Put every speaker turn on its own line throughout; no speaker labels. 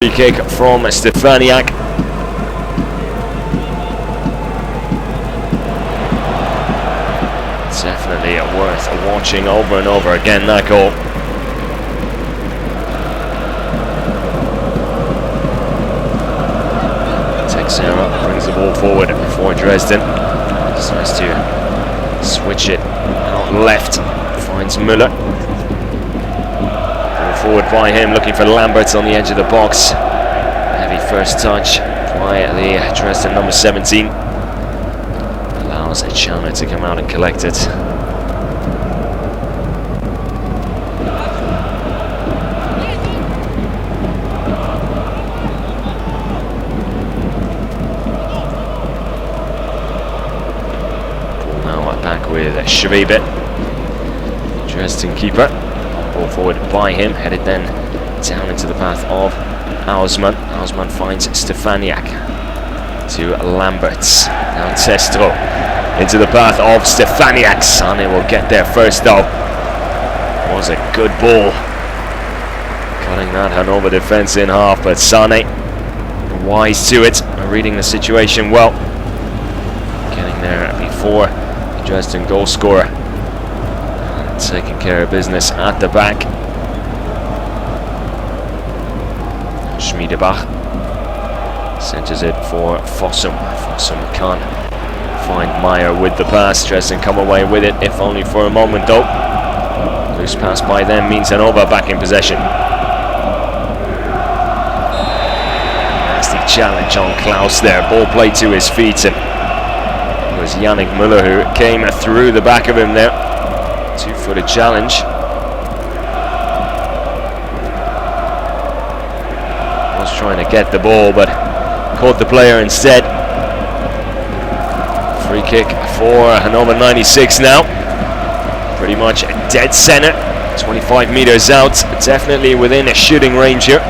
Free kick from Stefaniak. Definitely worth watching over and over again, that goal. Texera brings the ball forward for Dresden. Decides to switch it out left. Finds Müller. Forward by him, looking for Lambert on the edge of the box. Heavy first touch by the Dresden number 17. Allows Chandler to come out and collect it. Ball now back with Schwebe, Dresden keeper. Ball forward by him, headed then down into the path of Ausman. Ausman finds Stefaniak to Lamberts. Now Testro into the path of Stefaniak. Sane will get there first though. Was a good ball, cutting that Hannover defence in half, but Sane wise to it, reading the situation well, getting there before the Dresden goal scorer. Taking care of business at the back. Schmiedebach centres it for Fossum. Fossum can't find Meyer with the pass. Dresden come away with it, if only for a moment though. Loose pass by them means Hannover back in possession. Nasty challenge on Klaus there. Ball played to his feet, and it was Yannick Müller who came through the back of him there. Two-footed challenge. Was trying to get the ball, but caught the player instead. Free kick for Hannover 96 now. Pretty much dead center, 25 meters out. Definitely within a shooting range here.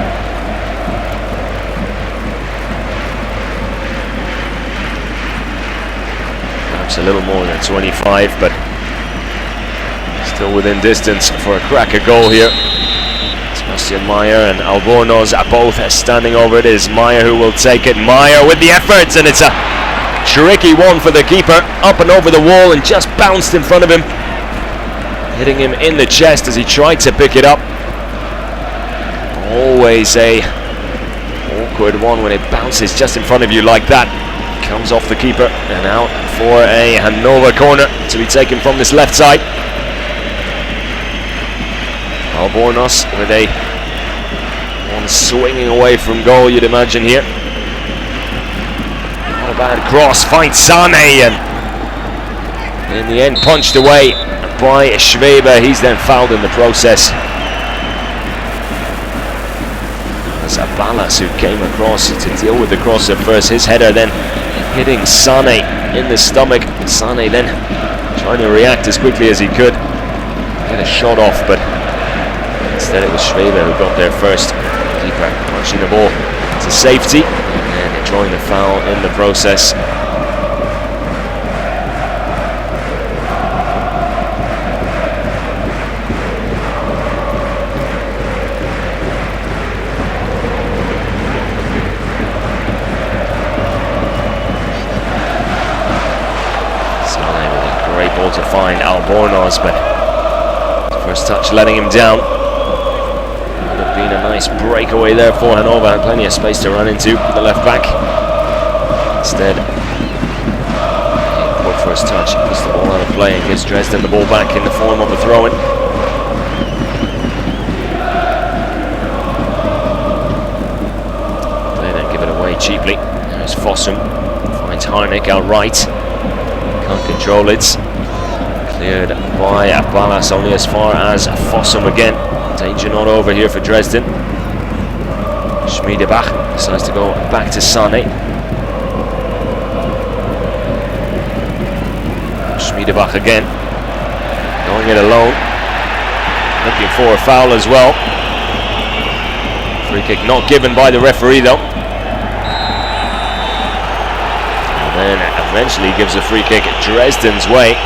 Perhaps a little more than 25, but still within distance for a cracker goal here. Sebastian Meyer and Albornoz are both standing over it. It is Meyer who will take it. Meyer with the efforts, and it's a tricky one for the keeper. Up and over the wall and just bounced in front of him, hitting him in the chest as he tried to pick it up. Always a awkward one when it bounces just in front of you like that. Comes off the keeper and out for a Hannover corner to be taken from this left side. Albornoz with a one swinging away from goal, you'd imagine here. Not a bad cross, finds Sane, and in the end punched away by Schwebe. He's then fouled in the process. As Balas who came across to deal with the cross at first, his header then hitting Sane in the stomach. Sane then trying to react as quickly as he could, get a shot off, but instead it was Schwebe who got there first. Keeper punching the ball to safety and drawing the foul in the process. Sane with a great ball to find Albornoz, but first touch letting him down. Been a nice breakaway there for Hannover, and plenty of space to run into the left back. Instead, poor first touch, puts the ball out of play and gives Dresden the ball back in the form of a throw-in. They then give it away cheaply. There's Fossum, finds Harnik outright, can't control it. Cleared by Balas only as far as Fossum again. Danger not over here for Dresden. Schmiedebach decides to go back to Sane. Schmiedebach again, going it alone, looking for a foul as well. Free kick not given by the referee though. And then eventually gives a free kick Dresden's way.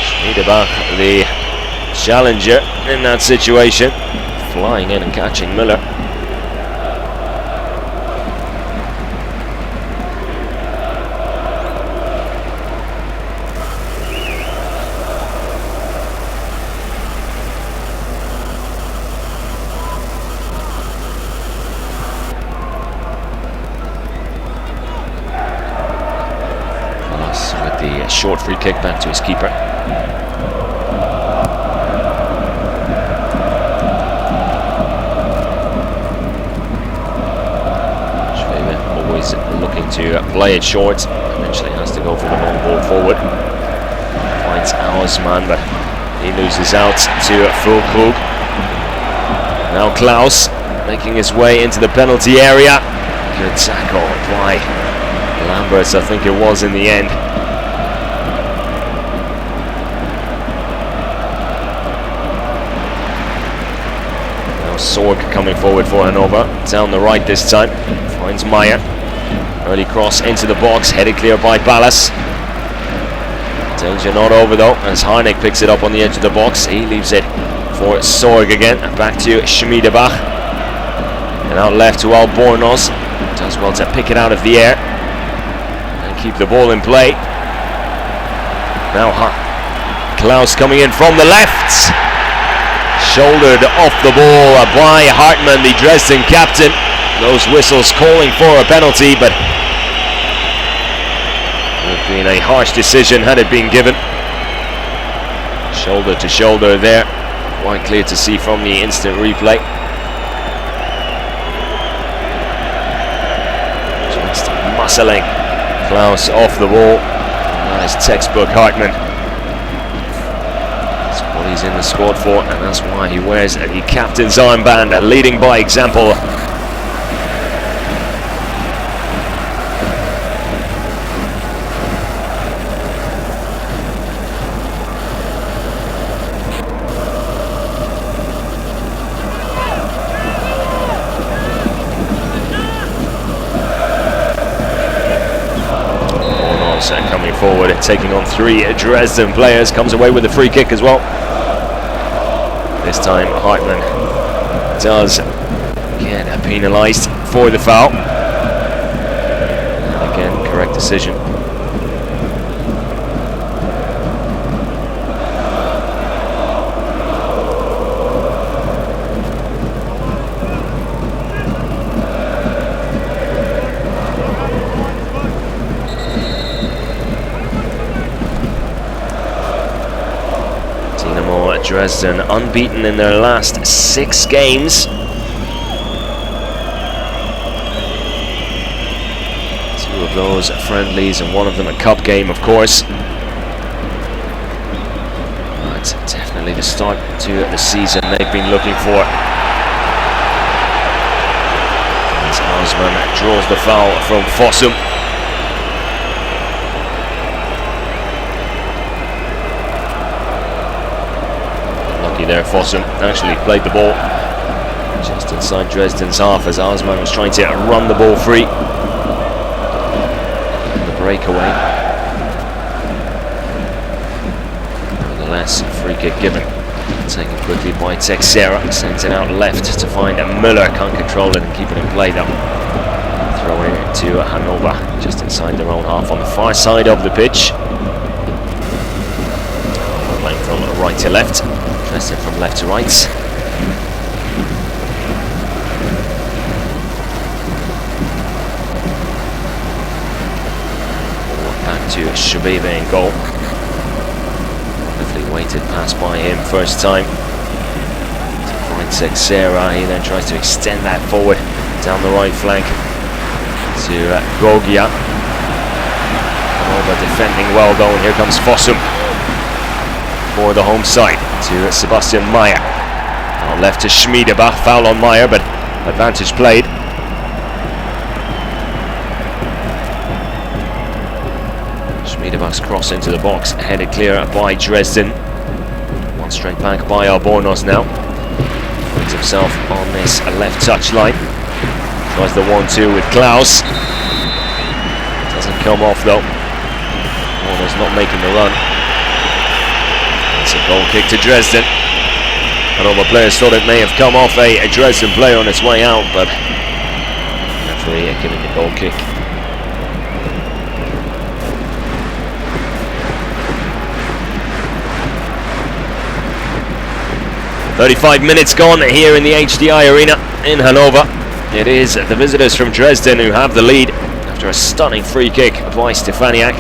Schmiedebach, the challenger in that situation, flying in and catching Müller. With the short free kick back to his keeper. Always looking to play it short. Eventually has to go for the long ball forward. Finds Ausmann, but he loses out to Füllkrug. Now Klaus making his way into the penalty area. Good tackle by Lamberts, I think it was in the end. Now Sorg coming forward for Hannover. Down the right this time. Finds Meyer. Early cross into the box, headed clear by Ballas. Danger not over though, as Harnik picks it up on the edge of the box. He leaves it for Sorg again. Back to Schmiedebach. And out left to Albornoz. Does well to pick it out of the air and keep the ball in play. Now Klaus coming in from the left. Shouldered off the ball by Hartmann, the Dresden captain. Those whistles calling for a penalty, but it would have been a harsh decision had it been given. Shoulder to shoulder there. Quite clear to see from the instant replay. Just muscling Klaus off the ball. Nice textbook Hartmann. That's what he's in the squad for, and that's why he wears the captain's armband, leading by example. Coming forward and taking on 3 Dresden players, comes away with a free kick as well. This time Hartmann does get penalised for the foul. And again, correct decision. Dynamo Dresden unbeaten in their last 6 games. 2 of those friendlies and 1 of them a cup game, of course. But definitely the start to the season they've been looking for. As Ausmann draws the foul from Fossum. There, Fossum actually played the ball just inside Dresden's half as Ausmann was trying to run the ball free. And the breakaway. Nevertheless, free kick given. Taken quickly by Texera. Sends it out left to find Müller. Can't control it and keep it in play though. Throw in to Hannover just inside their own half on the far side of the pitch. Playing from right to left. Dresden from left to right. Back to Schwebe in goal. Wonderfully weighted pass by him first time. To find Texera. He then tries to extend that forward down the right flank to Gogia. Hannover defending well though, and here comes Fossum for the home side to Sebastian Meyer. Now left to Schmiedebach, foul on Meyer, but advantage played. Schmiedebach's cross into the box, headed clear by Dresden. 1 straight back by Albornoz now. Finds himself on this left touch line. Tries the 1-2 with Klaus. Doesn't come off though. Albornoz not making the run. It's a goal kick to Dresden. Hannover players thought it may have come off a Dresden player on its way out, but referee giving the goal kick. "35 minutes gone here in the HDI Arena in Hannover. It is the visitors from Dresden who have the lead after a stunning free kick by Stefaniak.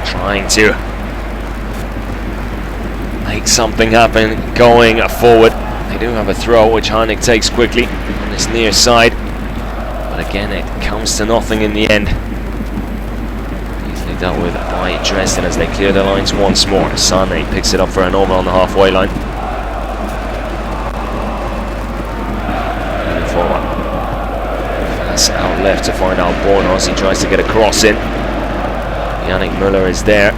Trying to make something happen going forward. They do have a throw which Harnik takes quickly on this near side, but again it comes to nothing in the end. Easily dealt with by Dresden as they clear the lines once more. Sane picks it up for Hannover on the halfway line. Pass out left to find Albornoz. He tries to get a cross in. Yannick Müller is there.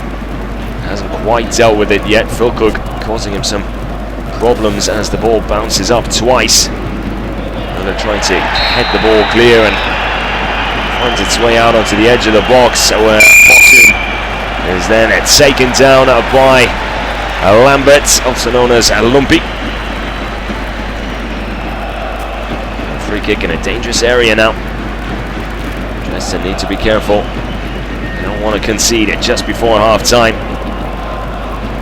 Hasn't quite dealt with it yet. Füllkrug causing him some problems as the ball bounces up twice. Müller trying to head the ball clear and finds its way out onto the edge of the box, where Bosum is then taken down by Lambert, also known as Lumpy. Free kick in a dangerous area now. Dresden need to be careful. Don't want to concede it just before half time.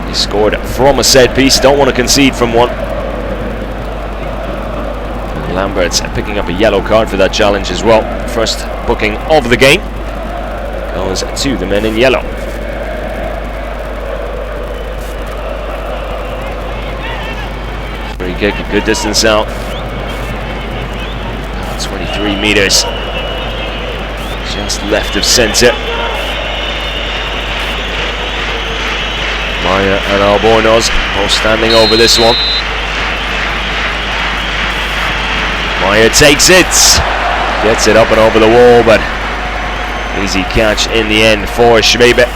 He scored from a set piece, don't want to concede from one. And Lambert's picking up a yellow card for that challenge as well. First booking of the game goes to the men in yellow. Free kick, a good distance out. 23 meters. Just left of centre. Maya and Albornoz both standing over this one. Maya takes it, gets it up and over the wall, but easy catch in the end for Schwebe.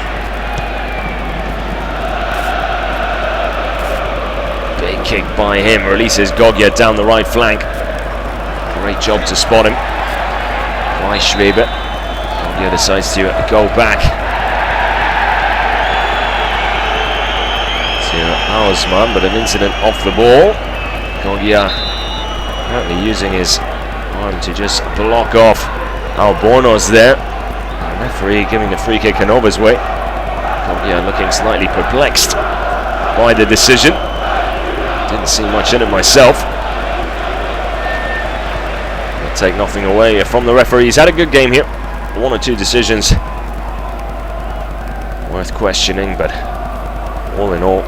Big kick by him, releases Goggia down the right flank. Great job to spot him by Schwebe. Goggia decides to go back. Hausmann, but an incident off the ball. Goggia apparently using his arm to just block off Albornoz there. The referee giving a free kick Hannover's way. Goggia looking slightly perplexed by the decision. Didn't see much in it myself. I'll take nothing away from the referee. He's had a good game here. One or two decisions worth questioning, but all in all,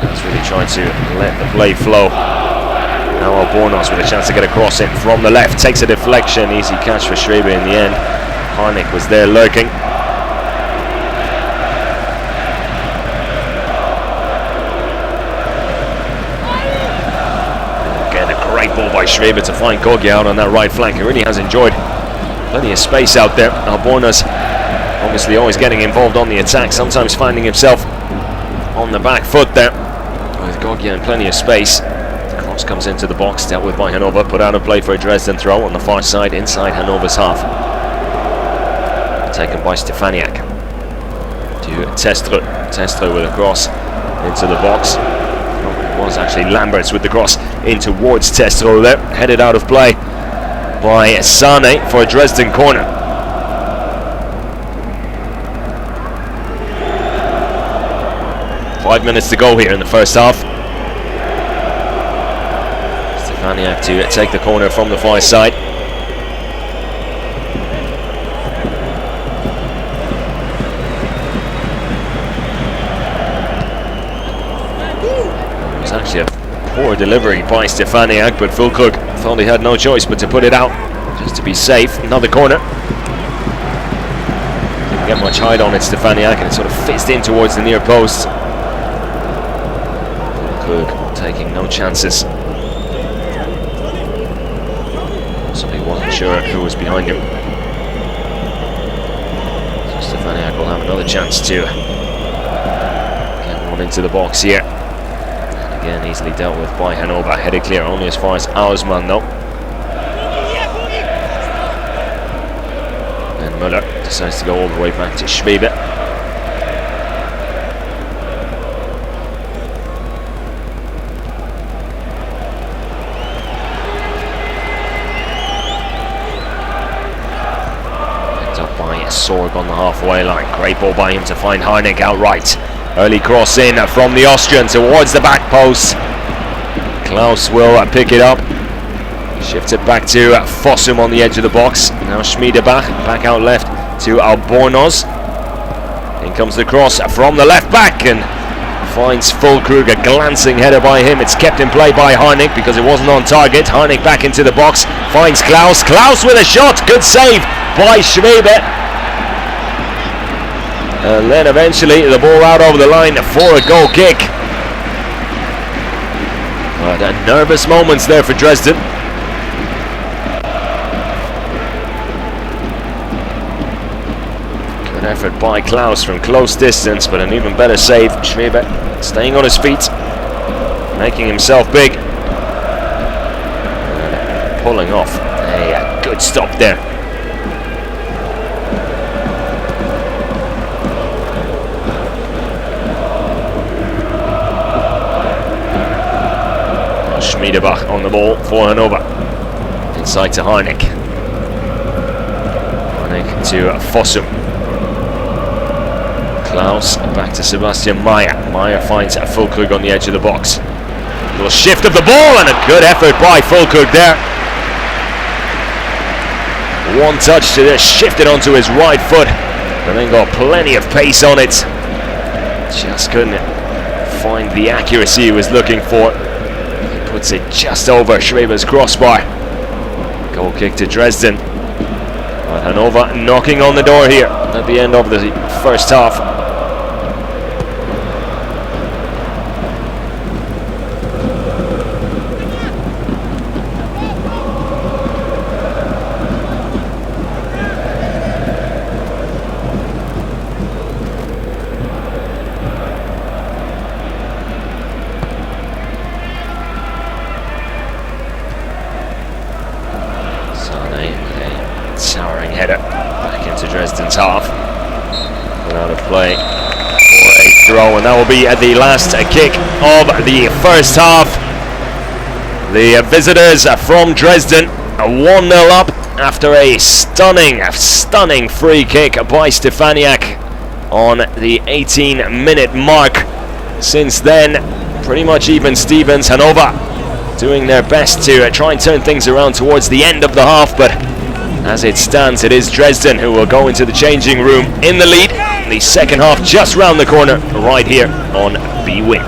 he's really trying to let the play flow. Now Albornoz with a chance to get a cross in from the left. Takes a deflection. Easy catch for Schwebe in the end. Harnik was there lurking. Again, a great ball by Schwebe to find Goggia out on that right flank. He really has enjoyed plenty of space out there. Albornoz obviously always getting involved on the attack, sometimes finding himself on the back foot there, with Goggia in plenty of space. The cross comes into the box, dealt with by Hannover, put out of play for a Dresden throw on the far side, inside Hannover's half. Taken by Stefaniak to Testre. Testre with a cross into the box. It was actually Lamberts with the cross in towards Testre there, headed out of play by Sane for a Dresden corner. Five minutes to go here in the first half. Stefaniak to take the corner from the far side. It was actually a poor delivery by Stefaniak, but Füllkrug thought he had no choice but to put it out just to be safe. Another corner. Didn't get much height on it, Stefaniak, and it sort of fizzed in towards the near post. Taking no chances. So he wasn't sure who was behind him. So Stefaniak will have another chance to get one into the box here. And again, easily dealt with by Hannover. Headed clear only as far as Ausmann though. And Müller decides to go all the way back to Schwebe. Sorg on the halfway line. Great ball by him to find Harnik outright. Early cross in from the Austrian towards the back post. Klaus will pick it up. Shifts it back to Fossum on the edge of the box. Now Schmiedebach back out left to Albornoz. In comes the cross from the left back and finds Füllkrug. A glancing header by him. It's kept in play by Harnik because it wasn't on target. Harnik back into the box. Finds Klaus. Klaus with a shot. Good save by Schwebe. And then eventually the ball out over the line for a goal kick. But nervous moments there for Dresden. Good effort by Klaus from close distance, but an even better save. Schwebe staying on his feet, making himself big. And pulling off a good stop there. Schmiedebach on the ball for Hannover. Inside to Harnik. Harnik to Fossum. Klaus back to Sebastian Meyer. Meyer finds Füllkrug on the edge of the box. Little shift of the ball and a good effort by Füllkrug there. One touch to this, shifted onto his right foot, and then got plenty of pace on it. Just couldn't find the accuracy he was looking for. Puts it just over Schwebe's crossbar. Goal kick to Dresden. But Hannover knocking on the door here at the end of the first half. Towering header back into Dresden's half. Put out of play for a throw, and that will be at the last kick of the first half. The visitors from Dresden are 1-0 up after a stunning free kick by Stefaniak on the 18-minute mark. Since then, pretty much even Stevens. Hannover doing their best to try and turn things around towards the end of the half, but as it stands, it is Dresden who will go into the changing room in the lead. The second half just round the corner, right here on B-Win.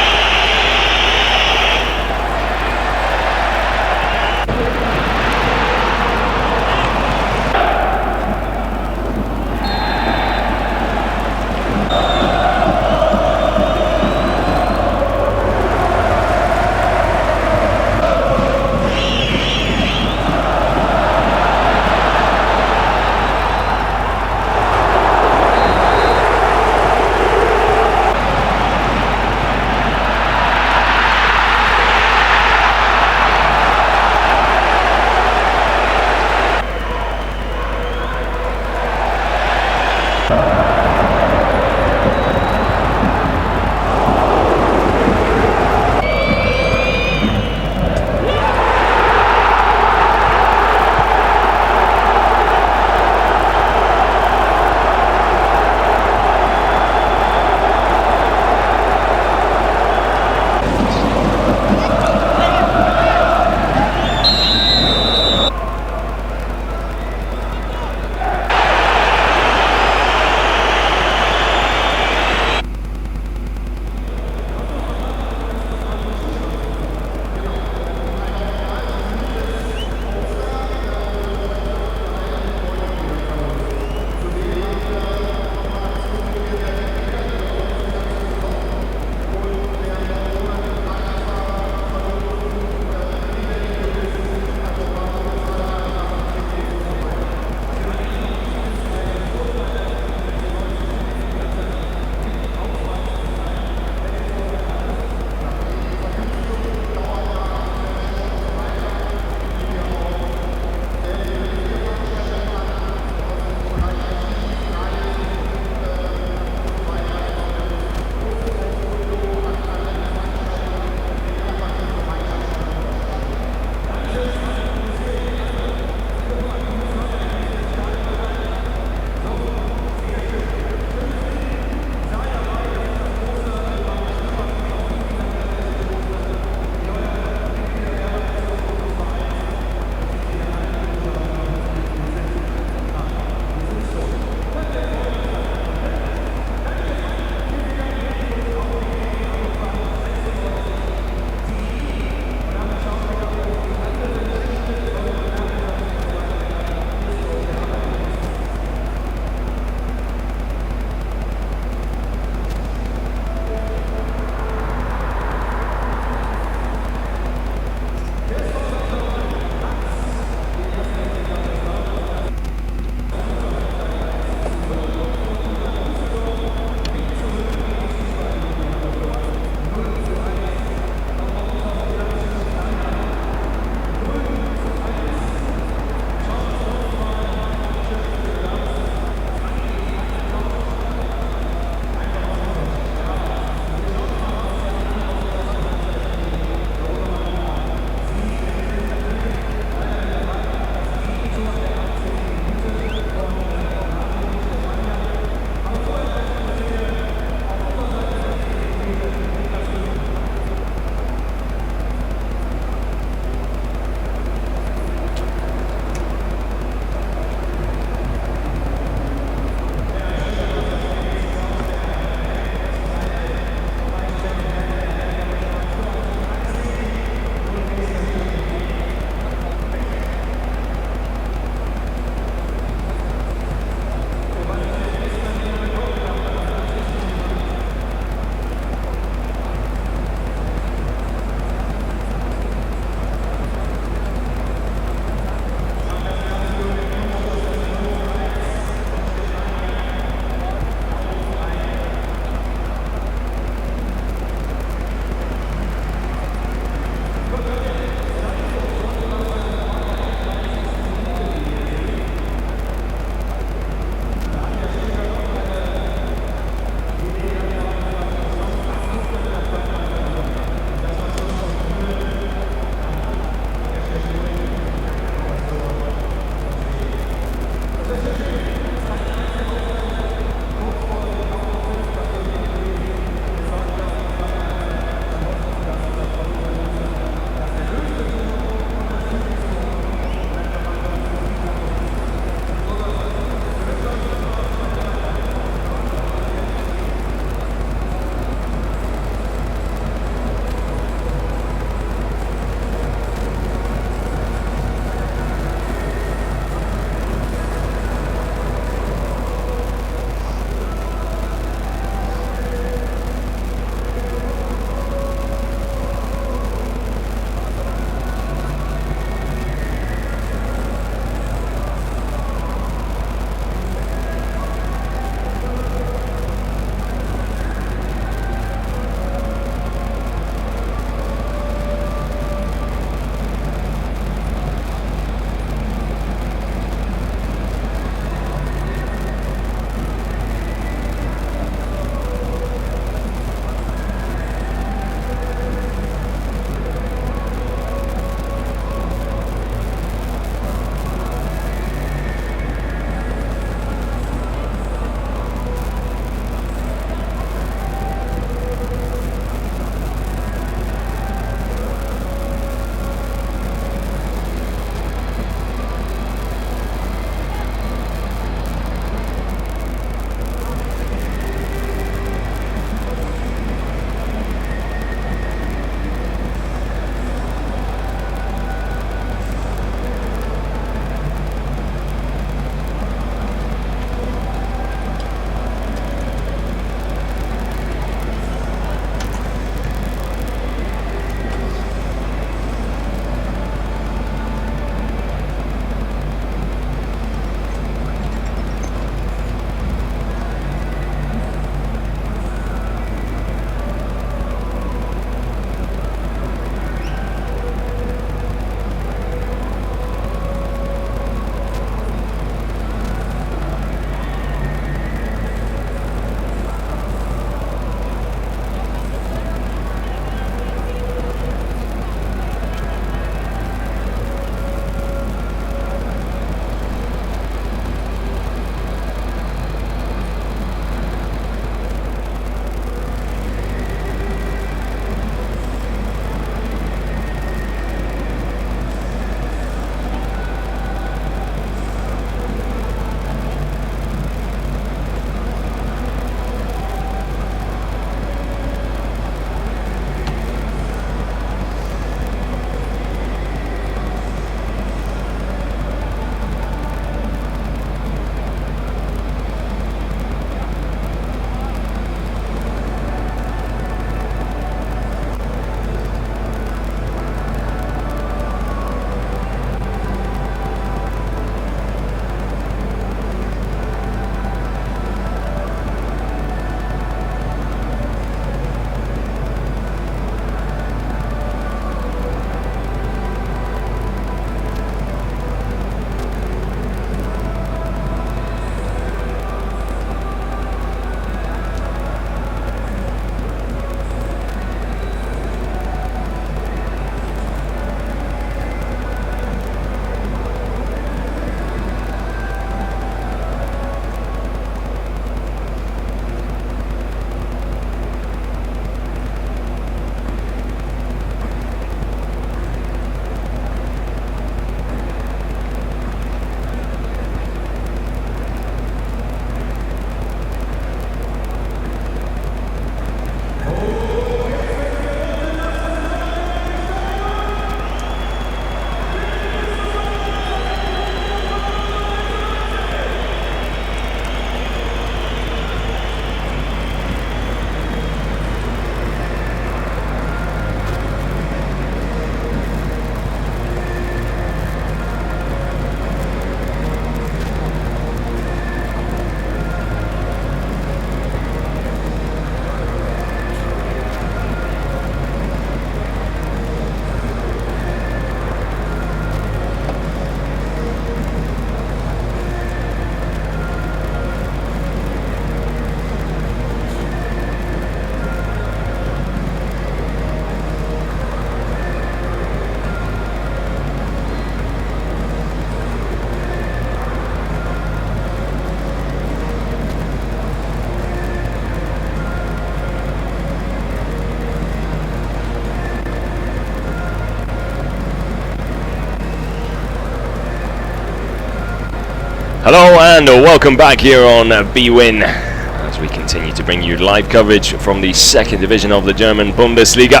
Hello and welcome back here on BWin as we continue to bring you live coverage from the second division of the German Bundesliga.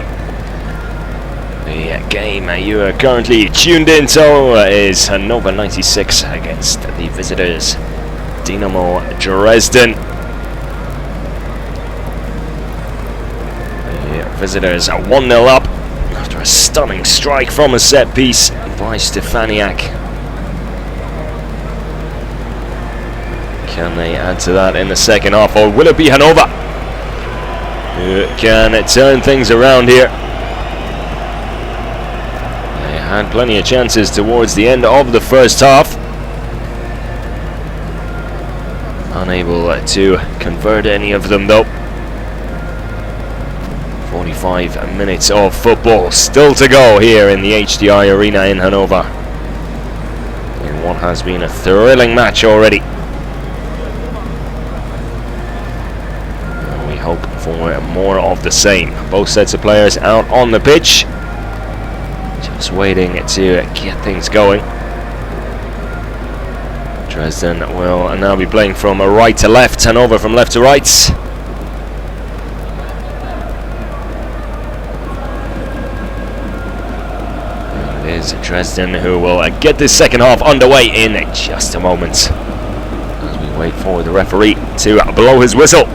The game you are currently tuned into is Hannover 96 against the visitors Dynamo Dresden. The visitors are 1-0 up after a stunning strike from a set piece by Stefaniak. Can they add to that in the second half, or will it be Hannover who can turn things around here? They had plenty of chances towards the end of the first half. Unable to convert any of them though. 45 minutes of football still to go here in the HDI Arena in Hannover. In what has been a thrilling match already. Hope for more of the same. Both sets of players out on the pitch, just waiting to get things going. Dresden will now be playing from right to left, Hannover from left to right. It is Dresden who will get this second half underway in just a moment, as we wait for the referee to blow his whistle.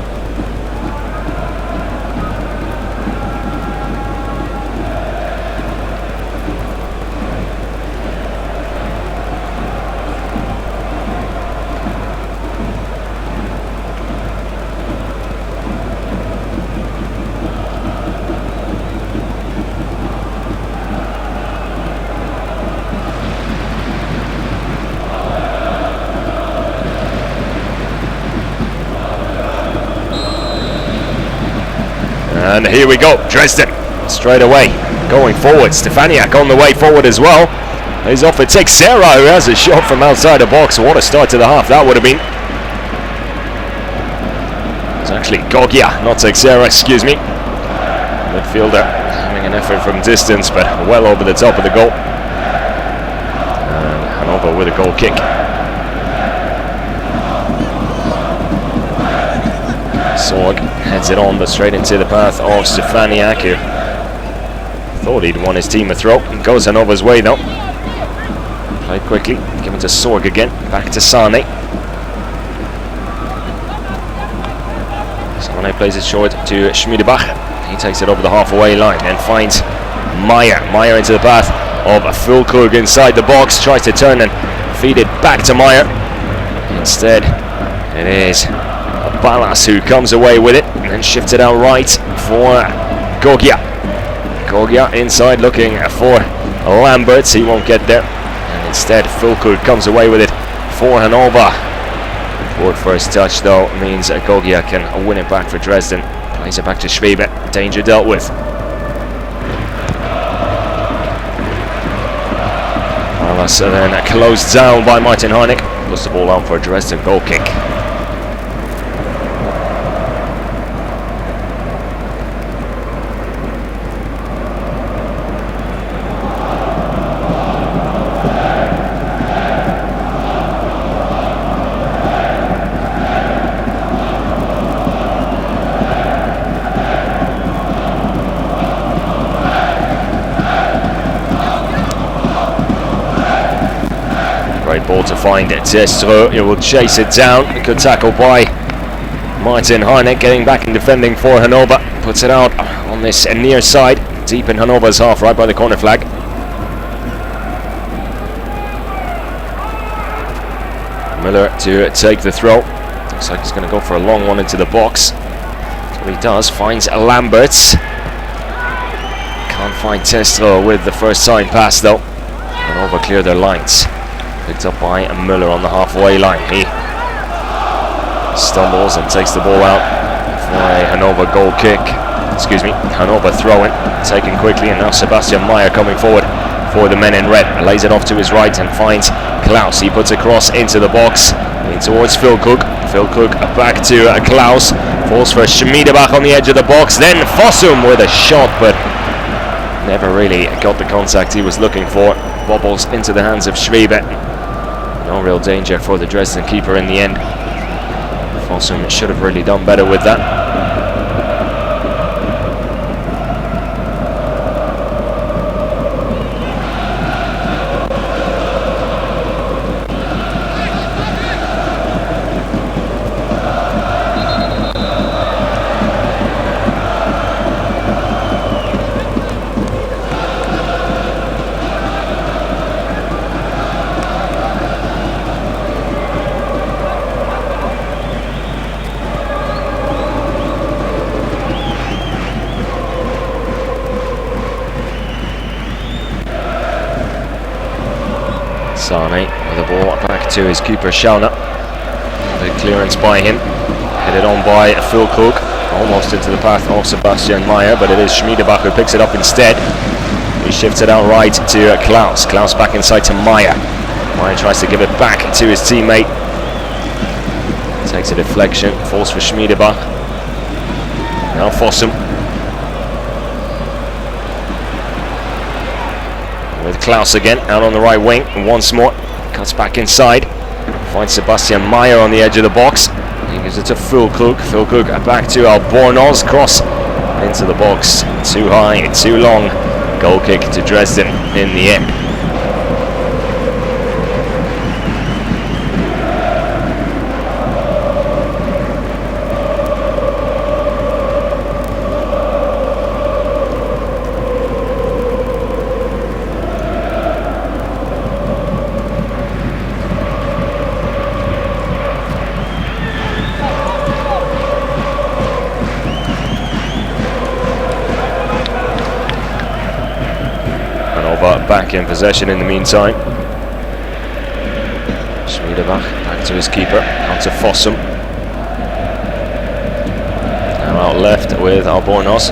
And here we go, Dresden straight away going forward. Stefaniak on the way forward as well. He's off for Teixeira, who has a shot from outside the box. What a start to the half that would have been. It's actually Gogia, not Teixeira, excuse me. Midfielder having an effort from distance, but well over the top of the goal. And Hannover with a goal kick. Sorg heads it on, but straight into the path of Stefaniak, who thought he'd won his team a throw. It goes Hannover's way though. Played quickly, given to Sorg again, back to Sane. Sane plays it short to Schmiedebach. He takes it over the halfway line and finds Meyer. Meyer into the path of Füllkrug inside the box, tries to turn and feed it back to Meyer. Instead, it is Ballas who comes away with it and then shifts it out right for Gogia. Gogia inside looking for Lamberts. He won't get there. And instead, Füllkrug comes away with it for Hannover. Forward first touch though means Gogia can win it back for Dresden. Plays it back to Schwebe. Danger dealt with. Ballas then closed down by Martin Harnik. Puts the ball out for a Dresden goal kick. Great ball to find Testro. He will chase it down. Good tackle by Martin Harnik, getting back and defending for Hannover. Puts it out on this near side, deep in Hannover's half, right by the corner flag. Miller to take the throw. Looks like he's going to go for a long one into the box. So he does. Finds Lamberts. Can't find Testro with the first time pass though. Hannover clear their lines. Picked up by Müller on the halfway line. He stumbles and takes the ball out for a Hannover goal kick. Excuse me, Hannover throw-in. Taken quickly, and now Sebastian Meyer coming forward for the men in red. Lays it off to his right and finds Klaus. He puts a cross into the box, in towards Füllkrug. Füllkrug back to Klaus. Falls for Schmiedebach on the edge of the box. Then Fossum with a shot, but never really got the contact he was looking for. Bobbles into the hands of Schwebe. No real danger for the Dresden keeper in the end. Fossum should have really done better with that. Sane with the ball back to his keeper Schauner. The clearance by him, headed on by Füllkrug, almost into the path of Sebastian Meyer, but it is Schmiedebach who picks it up instead. He shifts it out right to Klaus. Klaus back inside to Meyer. Meyer tries to give it back to his teammate. Takes a deflection, falls for Schmiedebach. Now Fossum. With Klaus again, out on the right wing, and once more, cuts back inside, finds Sebastian Meyer on the edge of the box, he gives it to Füllkrug, Füllkrug back to Albornoz, cross into the box, too high, too long, goal kick to Dresden in the end. Back in possession in the meantime. Schmiedebach back to his keeper, out to Fossum. Now out left with Albornoz.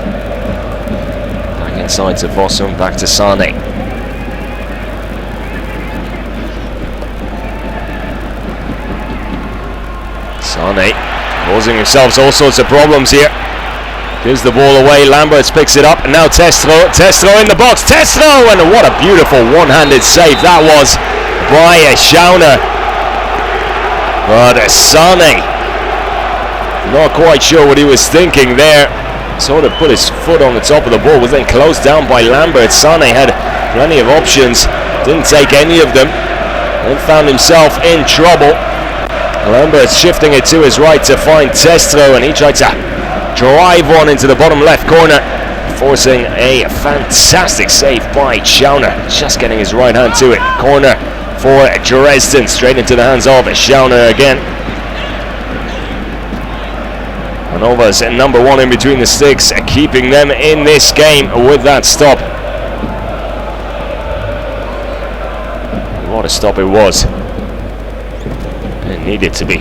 Back inside to Fossum, back to Sane. Sane causing himself all sorts of problems here. Gives the ball away, Lamberts picks it up, and now Testro in the box, Testro! And what a beautiful one-handed save that was by Schauner. But Sane, not quite sure what he was thinking there. Sort of put his foot on the top of the ball, was then closed down by Lambert. Sane had plenty of options, didn't take any of them, and found himself in trouble. Lambert shifting it to his right to find Testro, and he tried to drive one into the bottom left corner, forcing a fantastic save by Schauner, just getting his right hand to it. Corner for Dresden, straight into the hands of Schauner again. Hannover's number one in between the sticks, keeping them in this game with that stop. What a stop it was. It needed to be.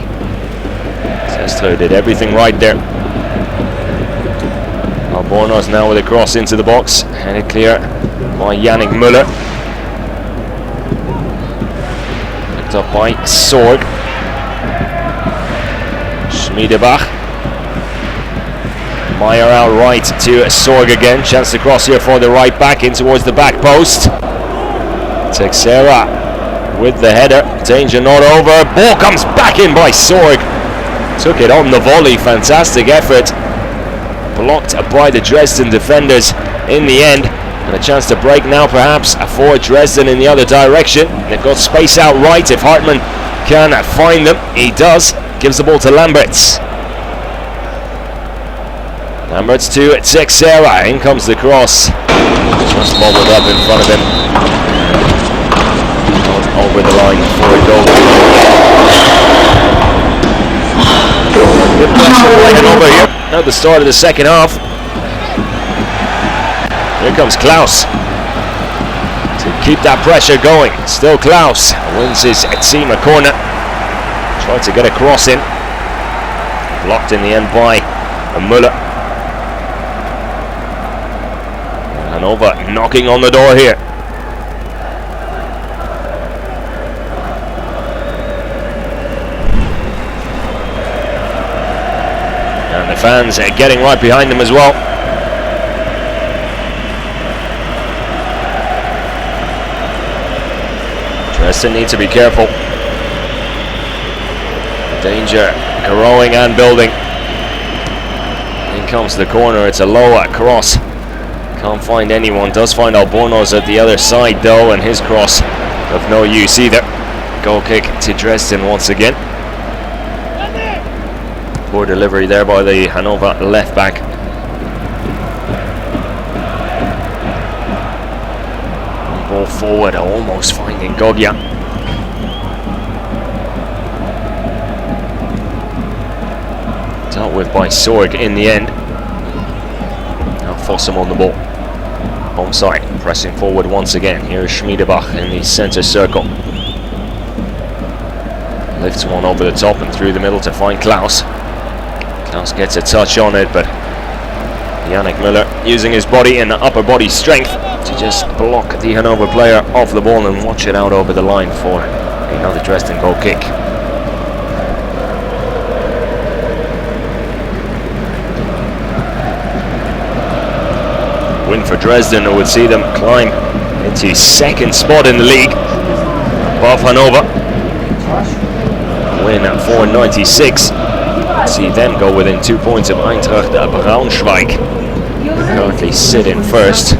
Testro did everything right there. Albornoz now with a cross into the box, headed clear by Yannick Müller. Picked up by Sorg. Schmiedebach. Meyer out right to Sorg again. Chance to cross here for the right back in towards the back post. Texera with the header. Danger not over. Ball comes back in by Sorg. Took it on the volley. Fantastic effort. Blocked by the Dresden defenders in the end, and a chance to break now perhaps for Dresden in the other direction. They've got space out right if Hartmann can find them. He does. Gives the ball to Lamberts. Lamberts to Texera. In comes the cross. Just bobbled up in front of him. Not over the line for a goal. Good pressure by Hannover here at the start of the second half. Here comes Klaus to keep that pressure going. Still Klaus wins his team a corner. Tried to get a cross in. Blocked in the end by Müller. Hannover knocking on the door here. And the fans are getting right behind them as well. Dresden need to be careful. Danger growing and building. In comes the corner, it's a lower cross. Can't find anyone, does find Albornoz at the other side though, and his cross of no use either. Goal kick to Dresden once again. Poor delivery there by the Hannover left back. Ball forward, almost finding Goggia. Dealt with by Sorg in the end. Now Fossum on the ball. Home side, pressing forward once again. Here is Schmiedebach in the centre circle. Lifts one over the top and through the middle to find Klaus. Klaus gets a touch on it, but Yannick Müller using his body and upper body strength to just block the Hannover player off the ball and watch it out over the line for another Dresden goal kick. Win for Dresden would see them climb into second spot in the league above Hannover. Win at 496. See them go within 2 points of Eintracht Braunschweig. Currently sit in first.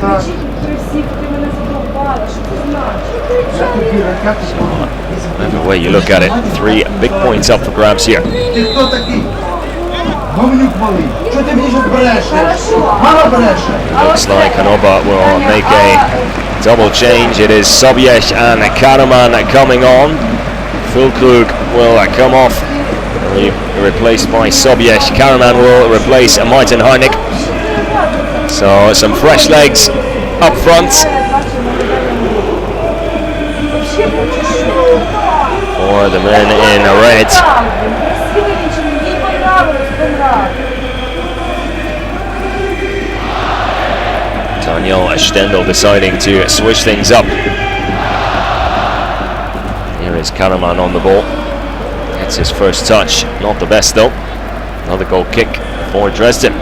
Whatever way you look at it, 3 big points up for grabs here. Looks like Hannover will make a double change. It is Sobieś and Karaman coming on. Füllkrug will come off, replaced by Sobieś. Karaman will replace Martin Harnik. So some fresh legs up front for the men in red. Daniel Stendel deciding to switch things up. Here is Karaman on the ball. Gets his first touch. Not the best though. Another goal kick for Dresden.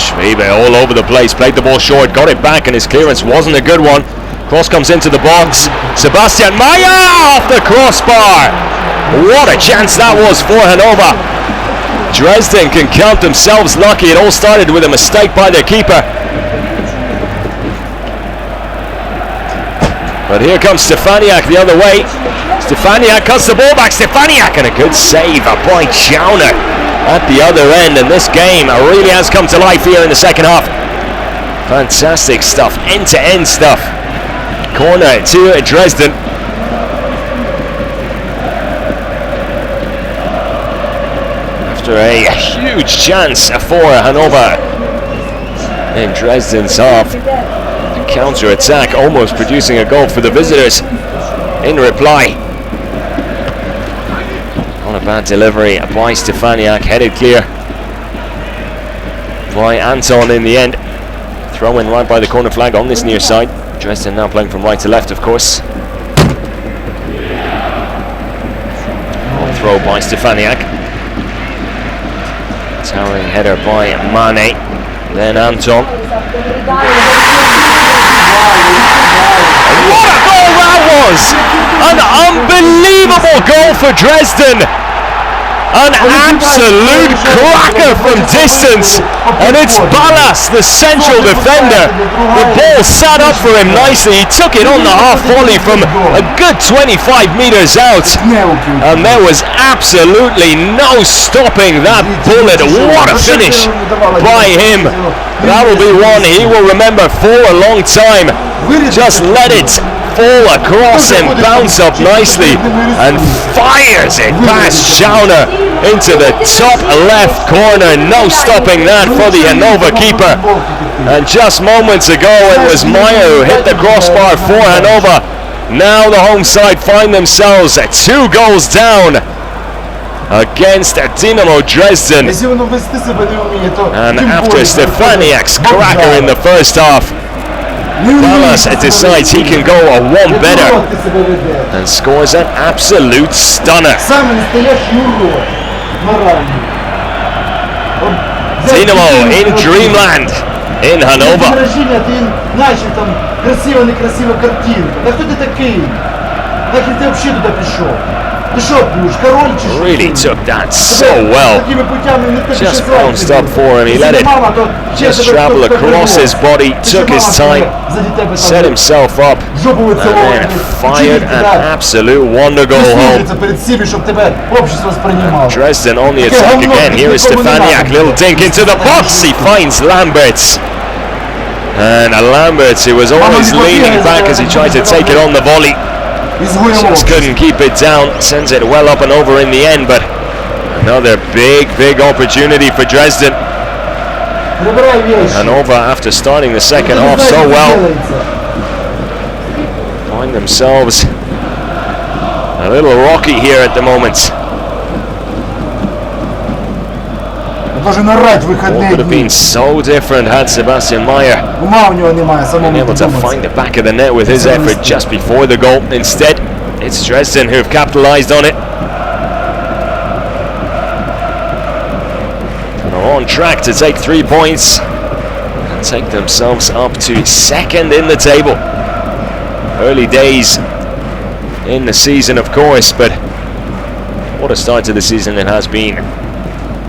Schwebe all over the place, played the ball short, got it back, and his clearance wasn't a good one. Cross comes into the box. Sebastian Meyer off the crossbar. What a chance that was for Hannover. Dresden can count themselves lucky. It all started with a mistake by their keeper. But here comes Stefaniak the other way. Stefaniak cuts the ball back. Stefaniak, and a good save by Chauner at the other end, and this game really has come to life here in the second half. Fantastic stuff, end-to-end stuff. Corner to Dresden. After a huge chance for Hannover in Dresden's half, the counter-attack almost producing a goal for the visitors in reply. Not a bad delivery by Stefaniak, headed clear by Anton in the end. Throw in right by the corner flag on this near side. Dresden now playing from right to left, of course. Throw by Stefaniak. Towering header by Mane. Then Anton. What a goal that was! An unbelievable goal for Dresden! An absolute cracker from distance, and it's Ballas, the central defender. The ball sat up for him nicely. He took it on the half volley from a good 25 meters out, and there was absolutely no stopping that bullet. What a finish by him. That will be one he will remember for a long time. Just let it fall across and bounce up nicely, and fires it past Schauner into the top left corner. No stopping that for the Hannover keeper. And just moments ago it was Meyer who hit the crossbar for Hannover. Now the home side find themselves at 2 goals down against Dynamo Dresden. And after Stefaniak's cracker in the first half, Dallas decides he can go a one better and scores an absolute stunner. Dynamo in dreamland in Hannover. Really took that so well. Just bounced up for him. He let it just travel across his body, took his time, set himself up, and then fired an absolute wonder goal home. Dresden on the attack again. Here is Stefaniak. Little dink into the box. He finds Lamberts. And Lamberts, who was always leaning back as he tried to take it on the volley, just couldn't keep it down, sends it well up and over in the end, but another big opportunity for Dresden. Hannover, after starting the second half so well, find themselves a little rocky here at the moment. What would have been so different had Sebastian Meyer been able to find the back of the net with his effort just before the goal. Instead, it's Dresden who've capitalized on it. And are on track to take 3 points and take themselves up to second in the table. Early days in the season, of course, but what a start to the season it has been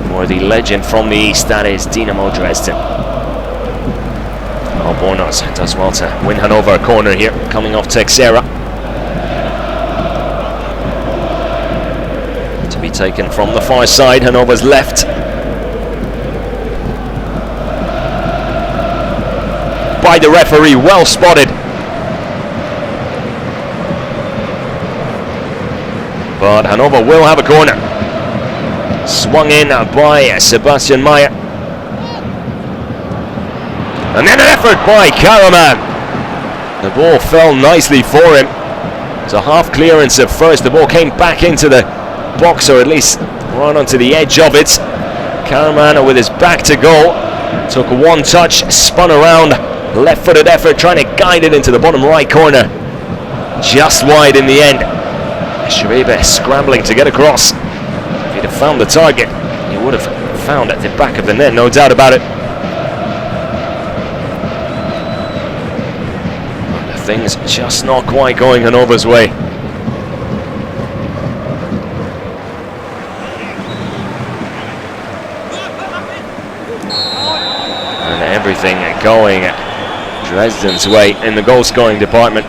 for the legend from the east, that is Dynamo Dresden. Oh, Bornos does well to win Hannover a corner here, coming off Texera. To be taken from the far side, Hannover's left. By the referee, well spotted. But Hannover will have a corner. Swung in by Sebastian Meyer. And then an effort by Karaman. The ball fell nicely for him. It's a half clearance at first. The ball came back into the box, or at least right onto the edge of it. Karaman with his back to goal. Took one touch, spun around. Left-footed effort, trying to guide it into the bottom right corner. Just wide in the end. Schreiber scrambling to get across. If he'd have found the target, he would have found at the back of the net, no doubt about it. And things just not quite going Hannover's way. And everything going Dresden's way in the goal-scoring department.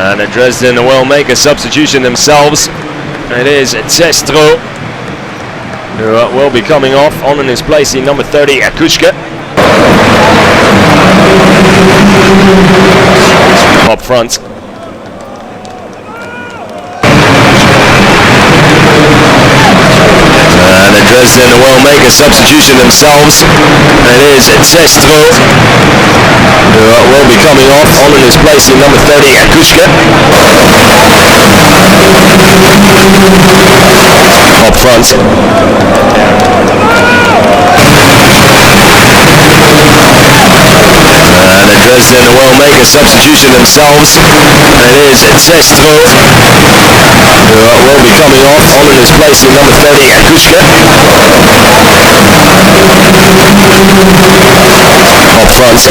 And Dresden will make a substitution themselves. It is Testro who will be coming off. On in his place, in number 30, Akushka. Up front. And Dresden will make a substitution themselves. It is Testro who will be coming off. On in his place, in number 30, Akushka. Up front. And Dresden will make a substitution themselves. It is Testro who will be coming off. On in his place, in number 30, Akushka. Up front.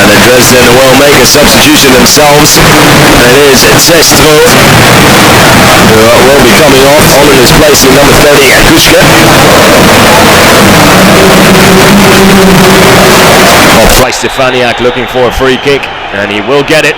And Dresden will make a substitution themselves. It is Testro who will be coming off. On in his place, in number 30, Akushka. Off by Stefaniak, looking for a free kick, and he will get it.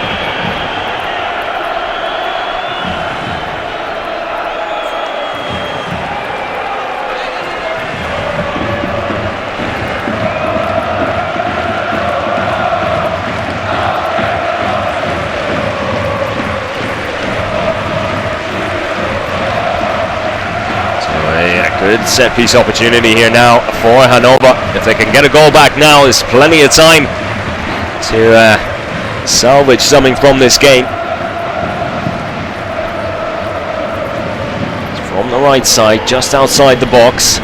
Good set piece opportunity here now for Hannover. If they can get a goal back now, there's plenty of time to salvage something from this game. From the right side, just outside the box.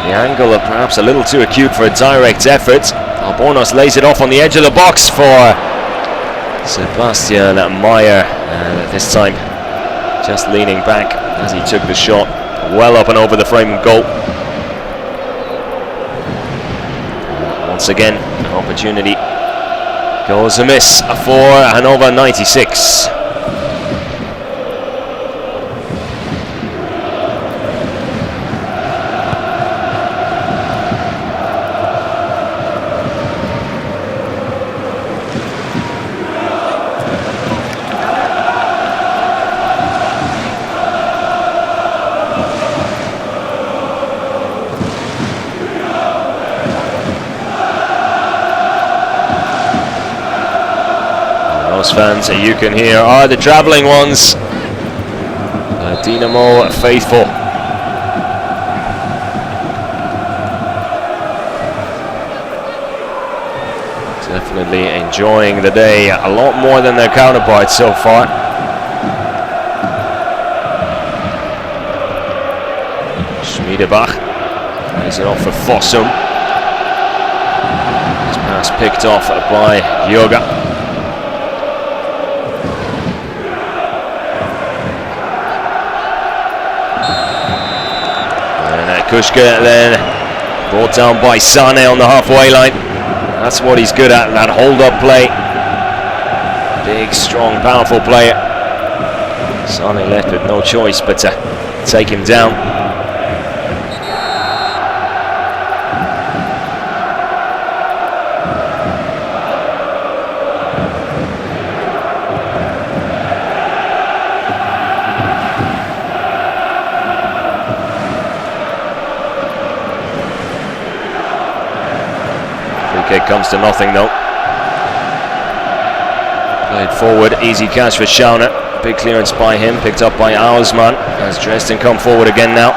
The angle of perhaps a little too acute for a direct effort. Albornoz lays it off on the edge of the box for Sebastian Meyer. This time just leaning back as he took the shot well up and over the frame of goal. Once again, an opportunity goes amiss for Hannover 96. Fans that you can hear are the travelling ones, the Dynamo faithful. Definitely enjoying the day a lot more than their counterparts so far. Schmiedebach lays it off for Fossum. His pass picked off by Yoga. Kushka then brought down by Sane on the halfway line. That's what he's good at, that hold-up play. Big, strong, powerful player. Sane left with no choice but to take him down. Kick comes to nothing though. Played forward, easy catch for Schauner. Big clearance by him, picked up by Ausmann as Dresden come forward again now.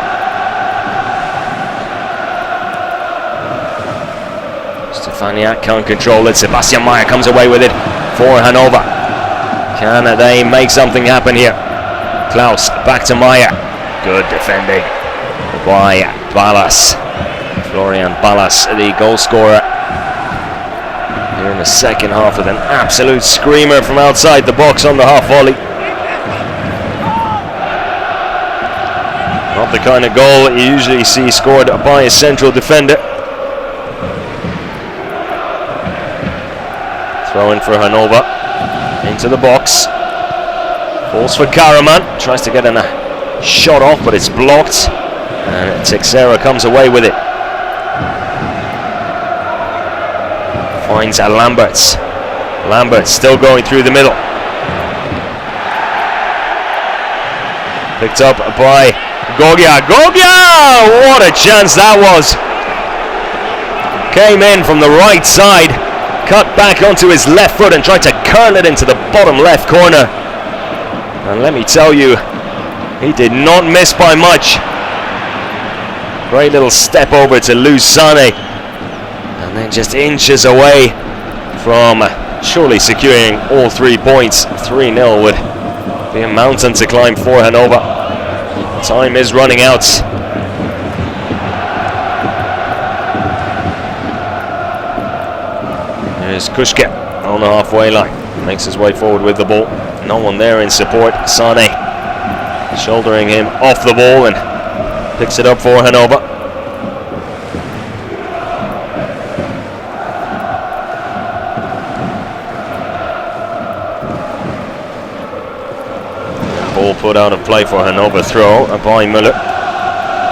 Stefaniak can't control it. Sebastian Meyer comes away with it for Hannover. Can they make something happen here? Klaus back to Meyer. Good defending by Ballas. Florian Ballas, the goal scorer here in the second half, with an absolute screamer from outside the box on the half volley. Not the kind of goal you usually see scored by a central defender. Throw in for Hannover. Into the box. Falls for Karaman. Tries to get a shot off, but it's blocked. And Teixeira comes away with it. Finds Lamberts. Lamberts still going through the middle. Picked up by Gogia. Gogia! What a chance that was! Came in from the right side, cut back onto his left foot and tried to curl it into the bottom left corner. And let me tell you, he did not miss by much. Great little step over to lose Sane. And then just inches away from surely securing all 3 points. 3-0 would be a mountain to climb for Hannover. Time is running out. There's Kushke on the halfway line. Makes his way forward with the ball. No one there in support. Sane shouldering him off the ball and picks it up for Hannover. Ball put out of play for Hannover. Throw by Müller,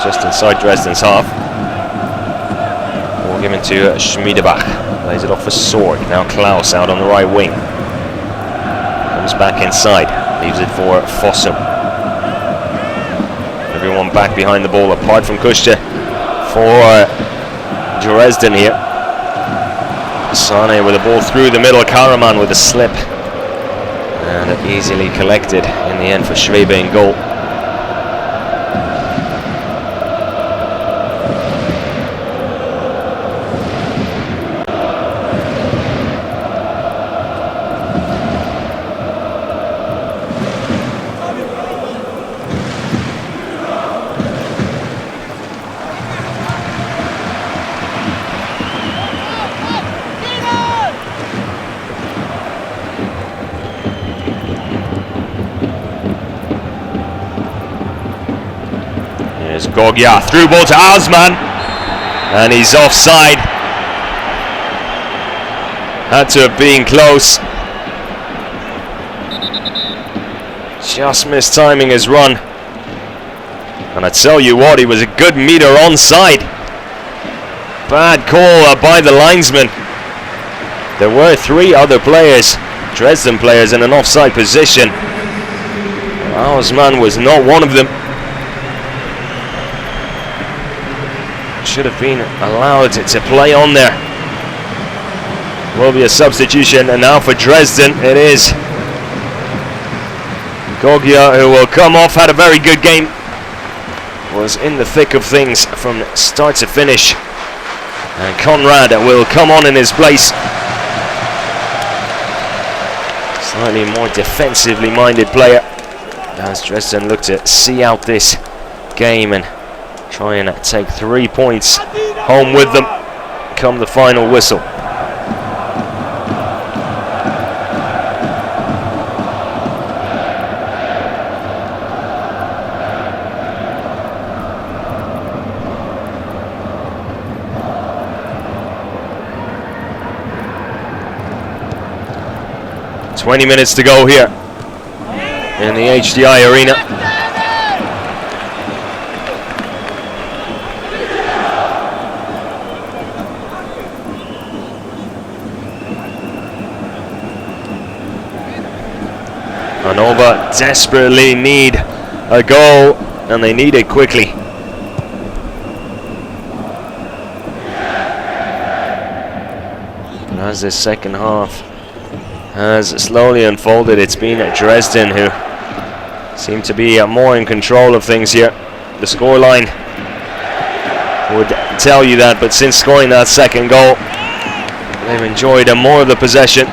just inside Dresden's half. Ball given to Schmiedebach. Lays it off for Sorg. Now Klaus out on the right wing. Comes back inside. Leaves it for Fossum. Everyone back behind the ball apart from Kushte for Dresden here. Sane with the ball through the middle. Karaman with a slip. And easily collected in the end for Schwebe in goal. Goggia, through ball to Osman, and he's offside. Had to have been close. Just missed timing his run. And I tell you what, he was a good meter onside. Bad call by the linesman. There were 3 other players, Dresden players, in an offside position. Osman was not one of them. Should have been allowed to play on there. Will be a substitution, and now for Dresden it is Goggia, who will come off. Had a very good game. Was in the thick of things from start to finish. And Conrad will come on in his place. Slightly more defensively minded player, as Dresden look to see out this game and try and take 3 points home with them come the final whistle. "20 minutes to go here in the HDI Arena." Hannover desperately need a goal, and they need it quickly. And as this second half has slowly unfolded, it's been Dresden who seem to be more in control of things here. The scoreline would tell you that, but since scoring that second goal, they've enjoyed more of the possession,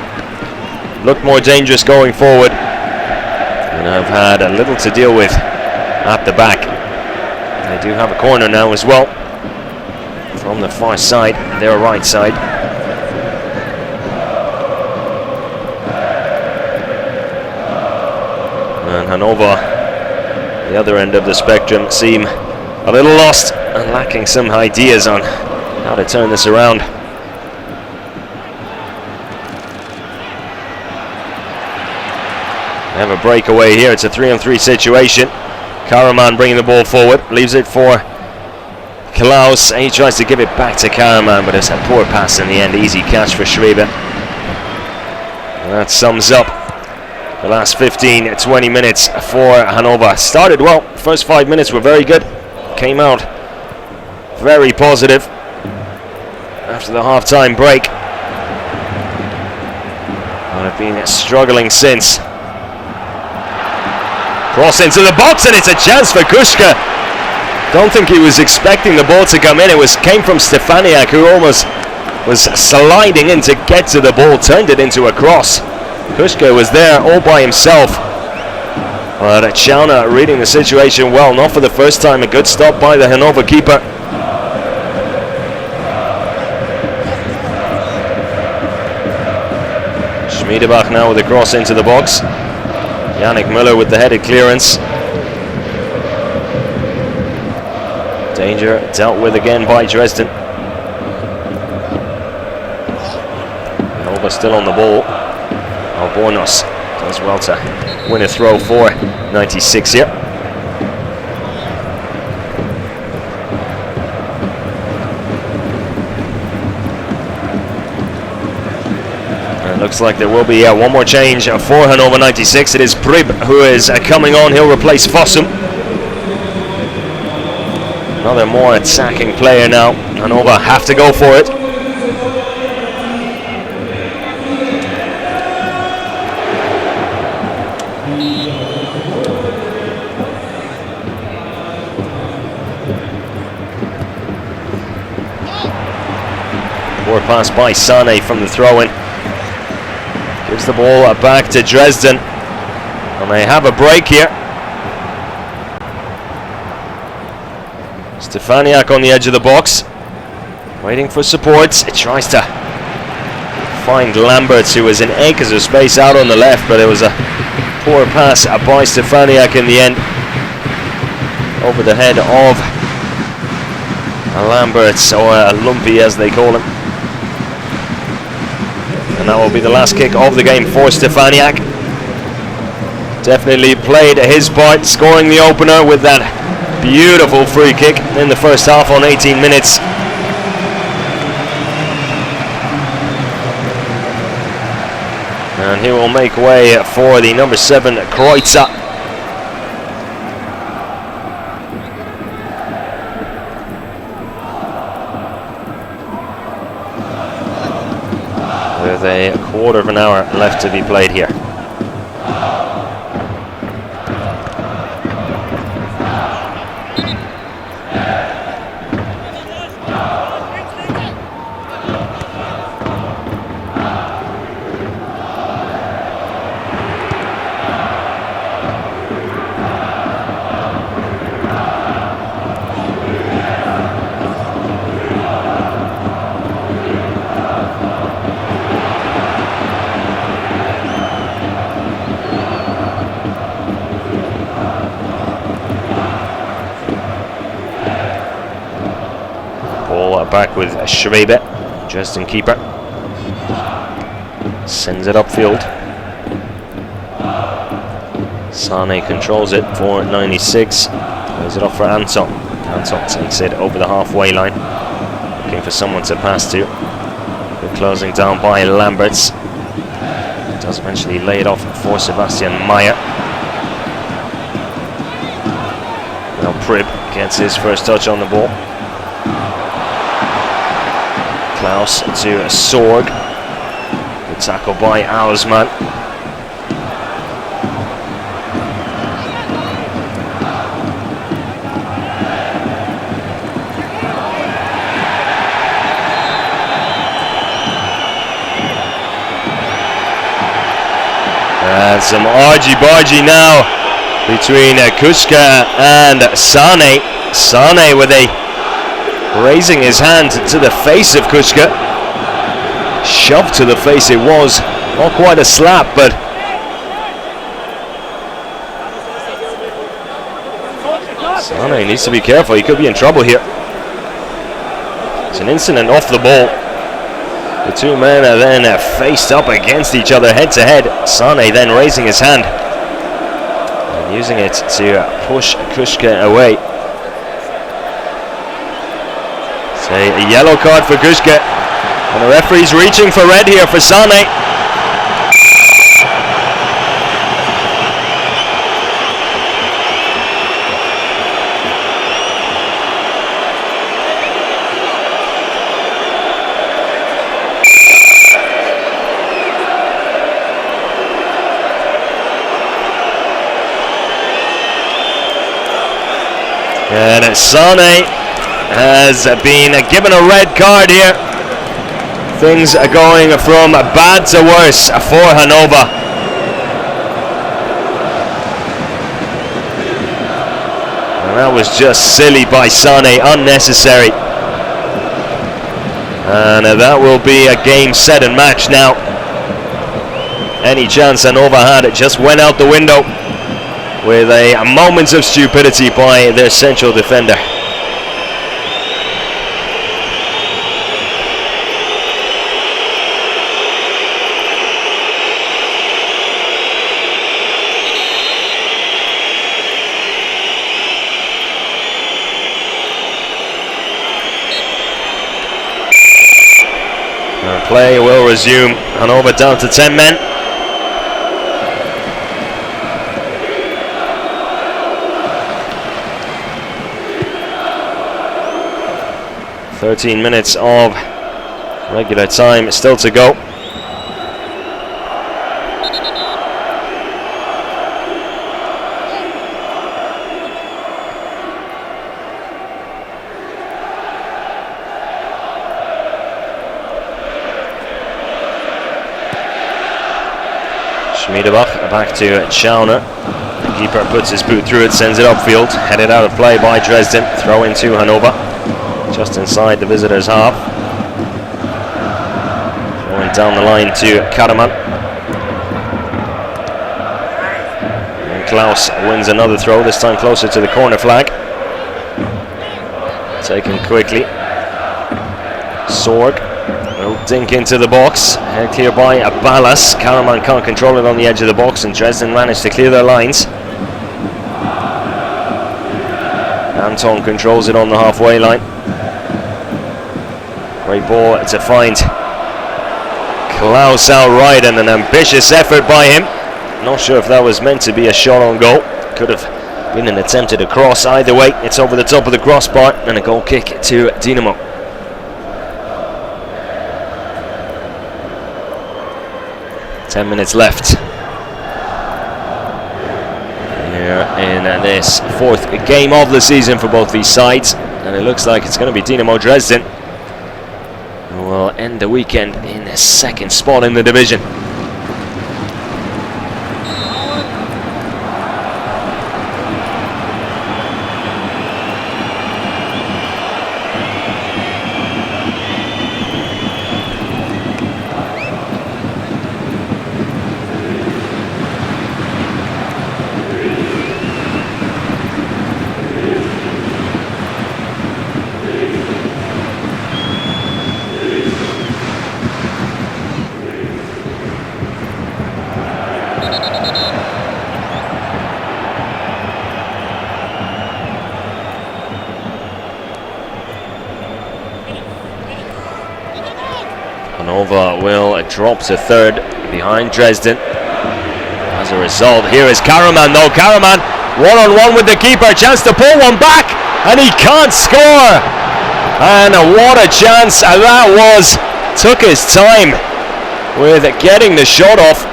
looked more dangerous going forward, and have had a little to deal with at the back. They do have a corner now as well from the far side, their right side. And Hannover, the other end of the spectrum, seem a little lost and lacking some ideas on how to turn this around. They have a breakaway here. It's a 3-on-3 situation. Karaman bringing the ball forward, leaves it for Klaus. He tries to give it back to Karaman, but it's a poor pass in the end. Easy catch for Schwebe. And that sums up the last 15-20 minutes for Hannover. Started well. First 5 minutes were very good. Came out very positive after the half-time break. But have been struggling since. Cross into the box, and it's a chance for Kushka. Don't think he was expecting the ball to come in. It came from Stefaniak, who almost was sliding in to get to the ball, turned it into a cross. Kushka was there all by himself. But Chalna reading the situation well, not for the first time. A good stop by the Hannover keeper. Schmiedebach now with a cross into the box. Yannick Müller with the headed clearance. Danger dealt with again by Dresden. Hannover still on the ball. Albornoz does well to win a throw for 96 here. And it looks like there will be one more change for Hannover 96. It is Prib who is coming on. He'll replace Fossum. Another more attacking player now. Hannover have to go for it. Poor pass by Sane from the throw-in. Gives the ball back to Dresden. And they have a break here. Stefaniak on the edge of the box. Waiting for support. It tries to find Lamberts, who was in acres of space out on the left, but it was a poor pass by Stefaniak in the end. Over the head of Lamberts, or Lumpy as they call him. And that will be the last kick of the game for Stefaniak. Definitely played his part, scoring the opener with that beautiful free kick in the first half on 18 minutes. And he will make way for the number 7 Kreutzer. With a quarter of an hour left to be played here. Back with Schwebe, Dresden keeper. Sends it upfield. Sane controls it for 96. Plays it off for Anton. Anton takes it over the halfway line. Looking for someone to pass to. Good closing down by Lamberts. Does eventually lay it off for Sebastian Meyer. Now Prib gets his first touch on the ball. Klaus to Sorg. Good tackle by Ausmann. And some argy-bargy now between Kuska and Sane. Sane with a raising his hand to the face of Kuska. Shoved to the face it was. Not quite a slap, but Sane needs to be careful. He could be in trouble here. It's an incident off the ball. The two men are then faced up against each other head to head. Sane then raising his hand and using it to push Kuska away. A yellow card for Kuska, and the referee's reaching for red here for Sane. And Sane has been given a red card here. Things are going from bad to worse for Hannover. And that was just silly by Sane, unnecessary. And that will be a game, set and match now. Any chance Hannover had, it just went out the window with a moment of stupidity by their central defender. Play will resume. Hannover down to 10 men. "13 minutes of regular time still to go." Schmiedebach back to Schauner. The keeper puts his boot through it, sends it upfield. Headed out of play by Dresden. Throw into Hannover. Just inside the visitors' half. Going down the line to Karaman. And Klaus wins another throw, this time closer to the corner flag. Taken quickly. Sorg will dink into the box. Head clear by Ballas. Karaman can't control it on the edge of the box, and Dresden managed to clear their lines. Anton controls it on the halfway line. Great ball to find Klaus outright, and an ambitious effort by him. Not sure if that was meant to be a shot on goal. Could have been an attempted a cross. Either way, it's over the top of the crossbar and a goal kick to Dynamo. Ten minutes left here in this fourth game of the season for both these sides, and it looks like it's going to be Dynamo Dresden who will end the weekend in the second spot in the division. Hannover will drop to third behind Dresden. As a result, here is Karaman though. Karaman one-on-one with the keeper, chance to pull one back, and he can't score. And what a chance that was. Took his time with getting the shot off.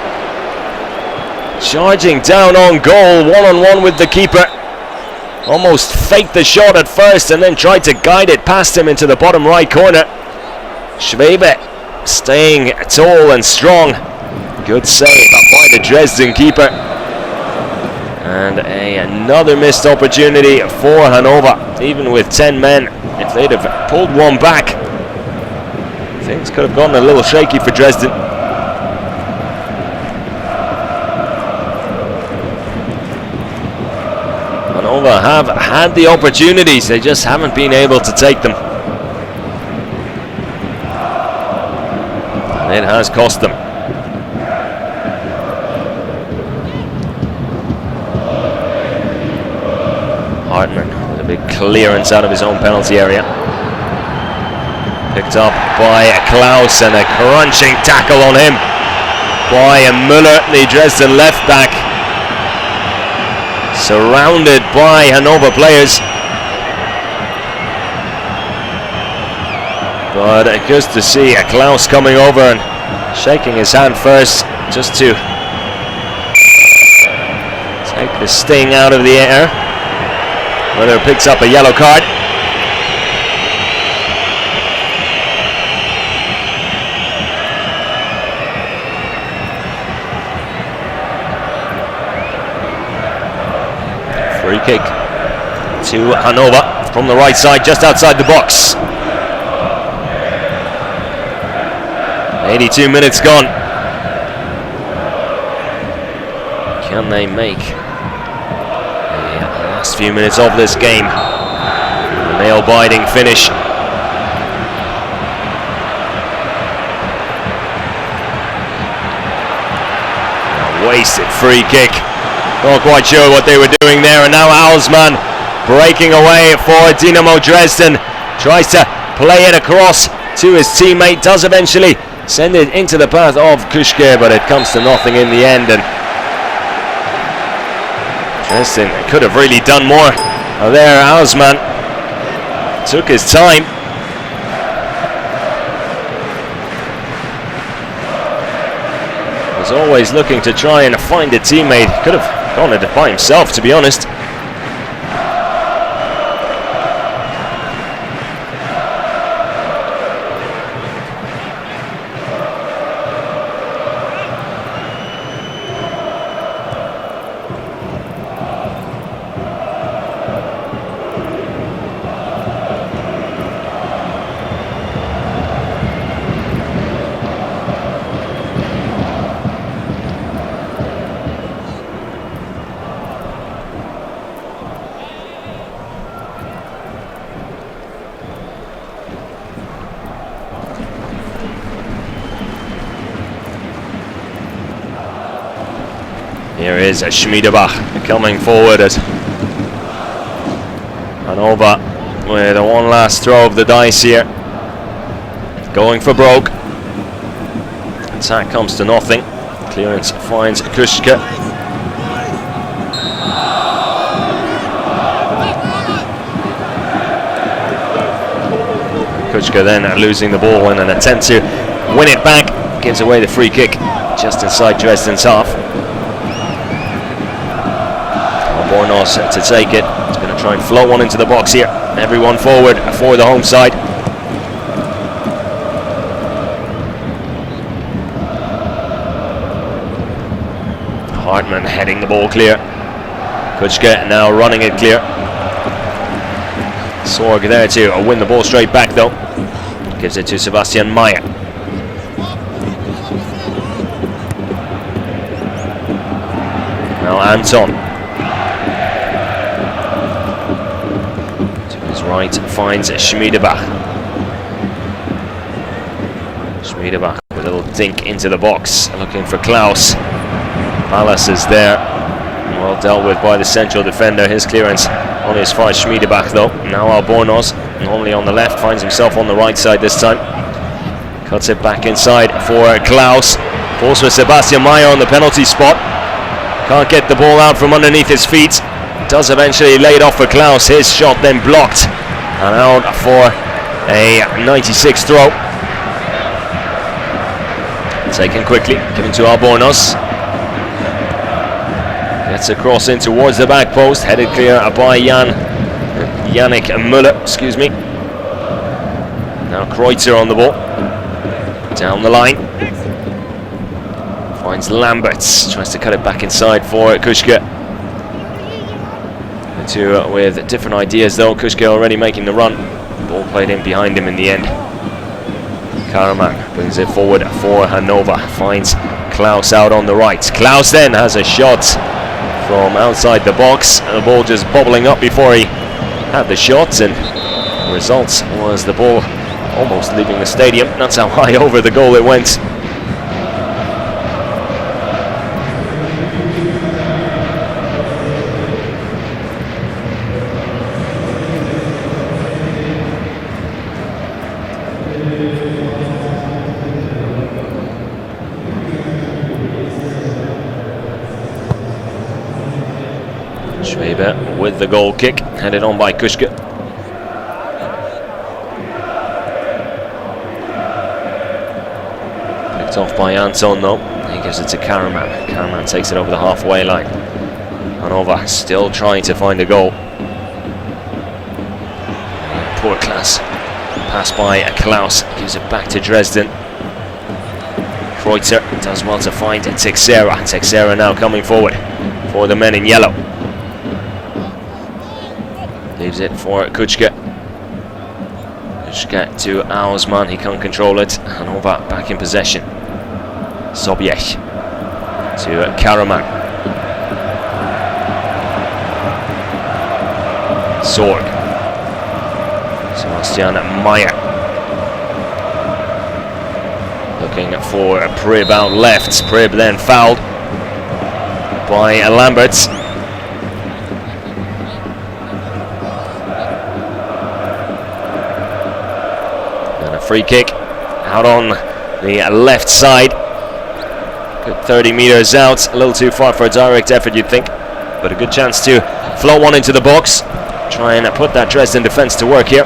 Charging down on goal, one-on-one with the keeper. Almost faked the shot at first and then tried to guide it past him into the bottom right corner. Schwebe staying tall and strong. Good save by the Dresden keeper. And another missed opportunity for Hannover. Even with 10 men, if they'd have pulled one back, things could have gotten a little shaky for Dresden. Hannover have had the opportunities, they just haven't been able to take them. And it has cost them. Hartmann with a big clearance out of his own penalty area. Picked up by Klaus, and a crunching tackle on him by Müller, the Dresden left back. Surrounded by Hannover players. But good to see Klaus coming over and shaking his hand first, just to take the sting out of the air. Müller picks up a yellow card. Free kick to Hannover from the right side, just outside the box. 82 minutes gone. Can they make the last few minutes of this game a nail-biting finish? A wasted free kick. Not quite sure what they were doing there, and now Hausmann breaking away for Dynamo Dresden. Tries to play it across to his teammate, does eventually send it into the path of Kuschke, but it comes to nothing in the end, and Dresden could have really done more there. Hausmann took his time. Was always looking to try and find a teammate. Could have gone at it by himself, to be honest. Here is Schmiedebach coming forward as Hannover with one last throw of the dice here. Going for broke. Attack comes to nothing. Clearance finds Kuschke. Kuschke then losing the ball in an attempt to win it back. Gives away the free kick just inside Dresden's half. Bornos to take it. He's going to try and float one into the box here. Everyone forward for the home side. Hartmann heading the ball clear. Kuschke now running it clear. Sorg there to win the ball straight back though. Gives it to Sebastian Meyer. Now Anton. To his right finds Schmiedebach. Schmiedebach with a little dink into the box. Looking for Klaus. Palace is there. Well dealt with by the central defender. His clearance only as far as Schmiedebach though. Now Albornoz, normally on the left, finds himself on the right side this time. Cuts it back inside for Klaus. Falls with Sebastian Meyer on the penalty spot. Can't get the ball out from underneath his feet. Does eventually lay it off for Klaus. His shot then blocked. And out for a 96 throw. Taken quickly, given to Albornoz. Gets across in towards the back post, headed clear by Yannick Müller, excuse me. Now Kreutzer on the ball. Down the line. Finds Lamberts, tries to cut it back inside for Kuschke. The two with different ideas though. Kuschke already making the run. Ball played in behind him in the end. Karaman brings it forward for Hannover. Finds Klaus out on the right. Klaus then has a shot from outside the box, and the ball just bobbling up before he had the shot, and the result was the ball almost leaving the stadium. That's how high over the goal it went. Schwebe with the goal kick, headed on by Kuschke. Picked off by Anton though. He gives it to Karaman. Karaman takes it over the halfway line. Hannover still trying to find a goal. Poor class. Pass by Klaus. Gives it back to Dresden. Kreutzer does well to find Teixeira. Teixeira now coming forward for the men in yellow. Leaves it for Kuschke. Kuschke to Ausmann. He can't control it. Hannover back in possession. Sobiech to Karaman. Sorg. Sebastian Meyer. Looking for a Prib out left. Prib then fouled by Lamberts. And a free kick out on the left side. Good 30 meters out. A little too far for a direct effort, you'd think. But a good chance to float one into the box. Try and put that Dresden defense to work here.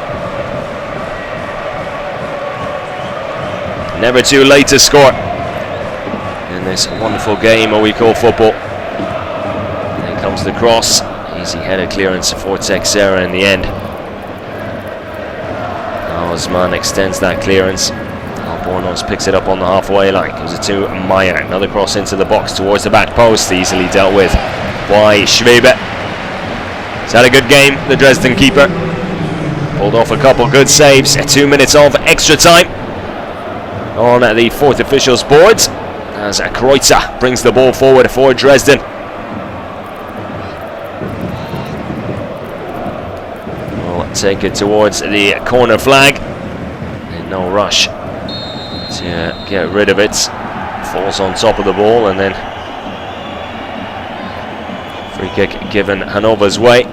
Never too late to score in this wonderful game we call football. And here comes the cross. Easy headed clearance for Teixeira in the end. Osman extends that clearance. Albornoz picks it up on the halfway line. Gives it to Meyer. Another cross into the box towards the back post. Easily dealt with by Schwebe. He's had a good game, the Dresden keeper. Pulled off a couple good saves. 2 minutes of extra time on the fourth official's board as Kreutzer brings the ball forward for Dresden. We'll take it towards the corner flag. And no rush to get rid of it. Falls on top of the ball and then Free kick given Hannover's way.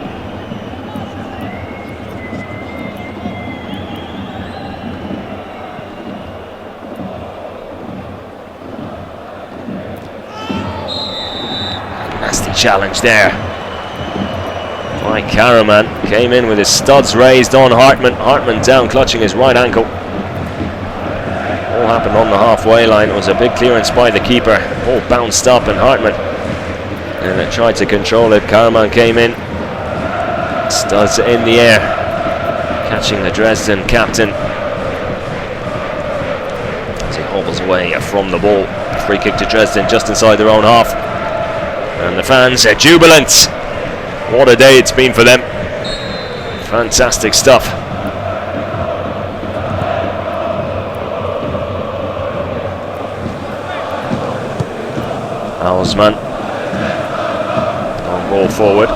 Nasty challenge there by Karaman. Came in with his studs raised on Hartman. Hartman down, clutching his right ankle. All happened on the halfway line. It was a big clearance by the keeper. All bounced up, and Hartman tried to control it. Karaman came in. Studs in the air, catching the Dresden captain as he hobbles away from the ball. Free kick to Dresden just inside their own half. And the fans are jubilant. What a day it's been for them. Fantastic stuff. Hausmann on ball forward.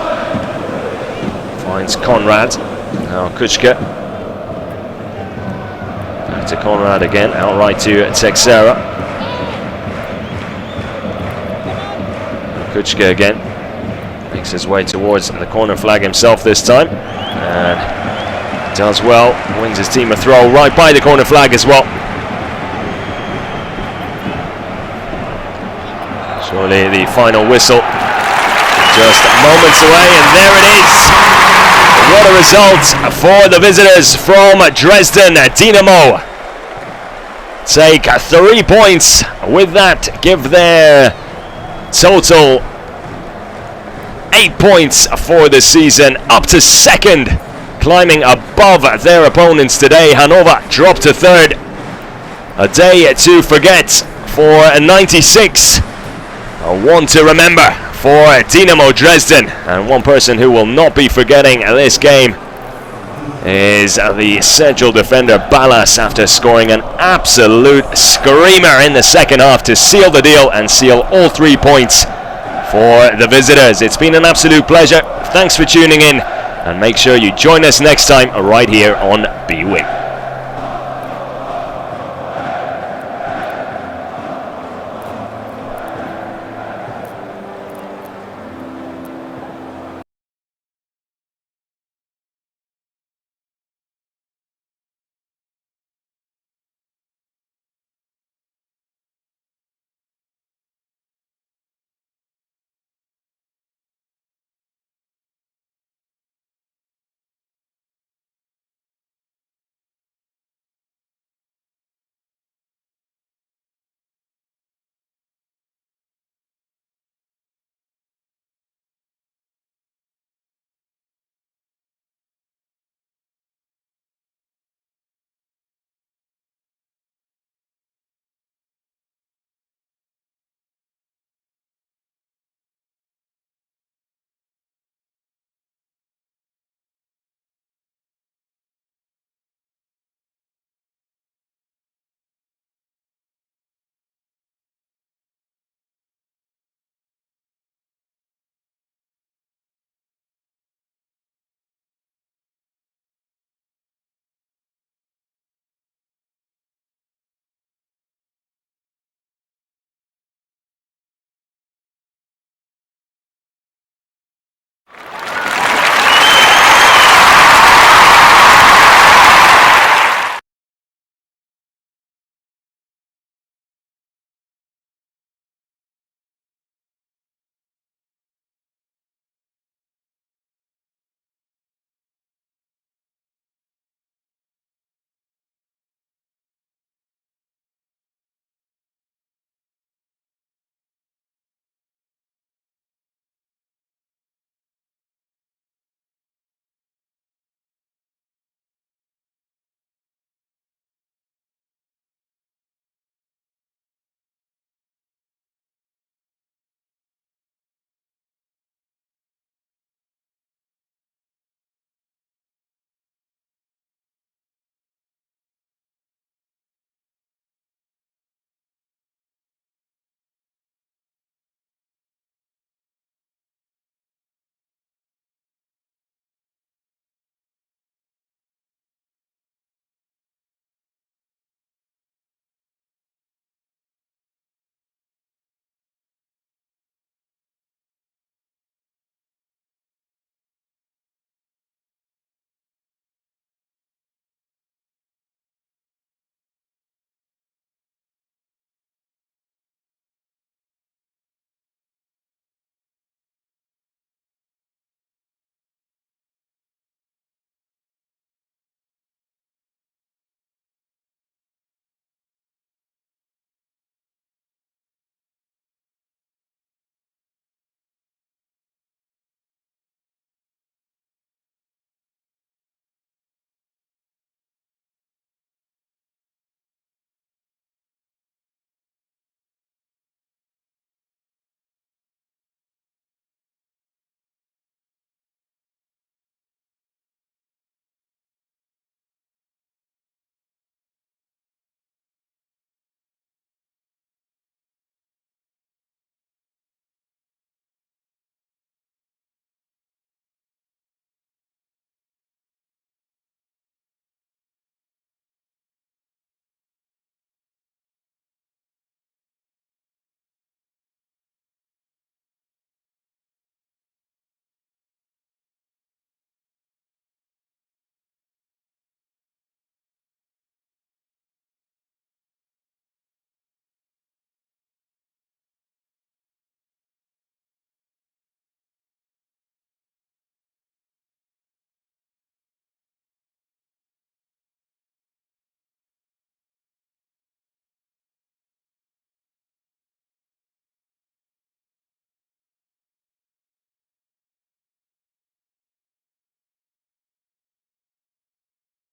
Finds Conrad. Now Kuchka. Back to Conrad again. Outright to Texera. Kuchka again. Makes his way towards the corner flag himself this time. And does well. Wins his team a throw right by the corner flag as well. Surely the final whistle just moments away, and there it is. What a result for the visitors from Dresden. Dynamo take 3 points. With that, give their total 8 points for the season, up to second, climbing above their opponents today. Hannover dropped to third. A day to forget for 96. One to remember for Dynamo Dresden, and one person who will not be forgetting this game is the central defender Ballas, after scoring an absolute screamer in the second half to seal the deal and seal all 3 points for the visitors. It's been an absolute pleasure. Thanks for tuning in, and make sure you join us next time right here on B-Wing.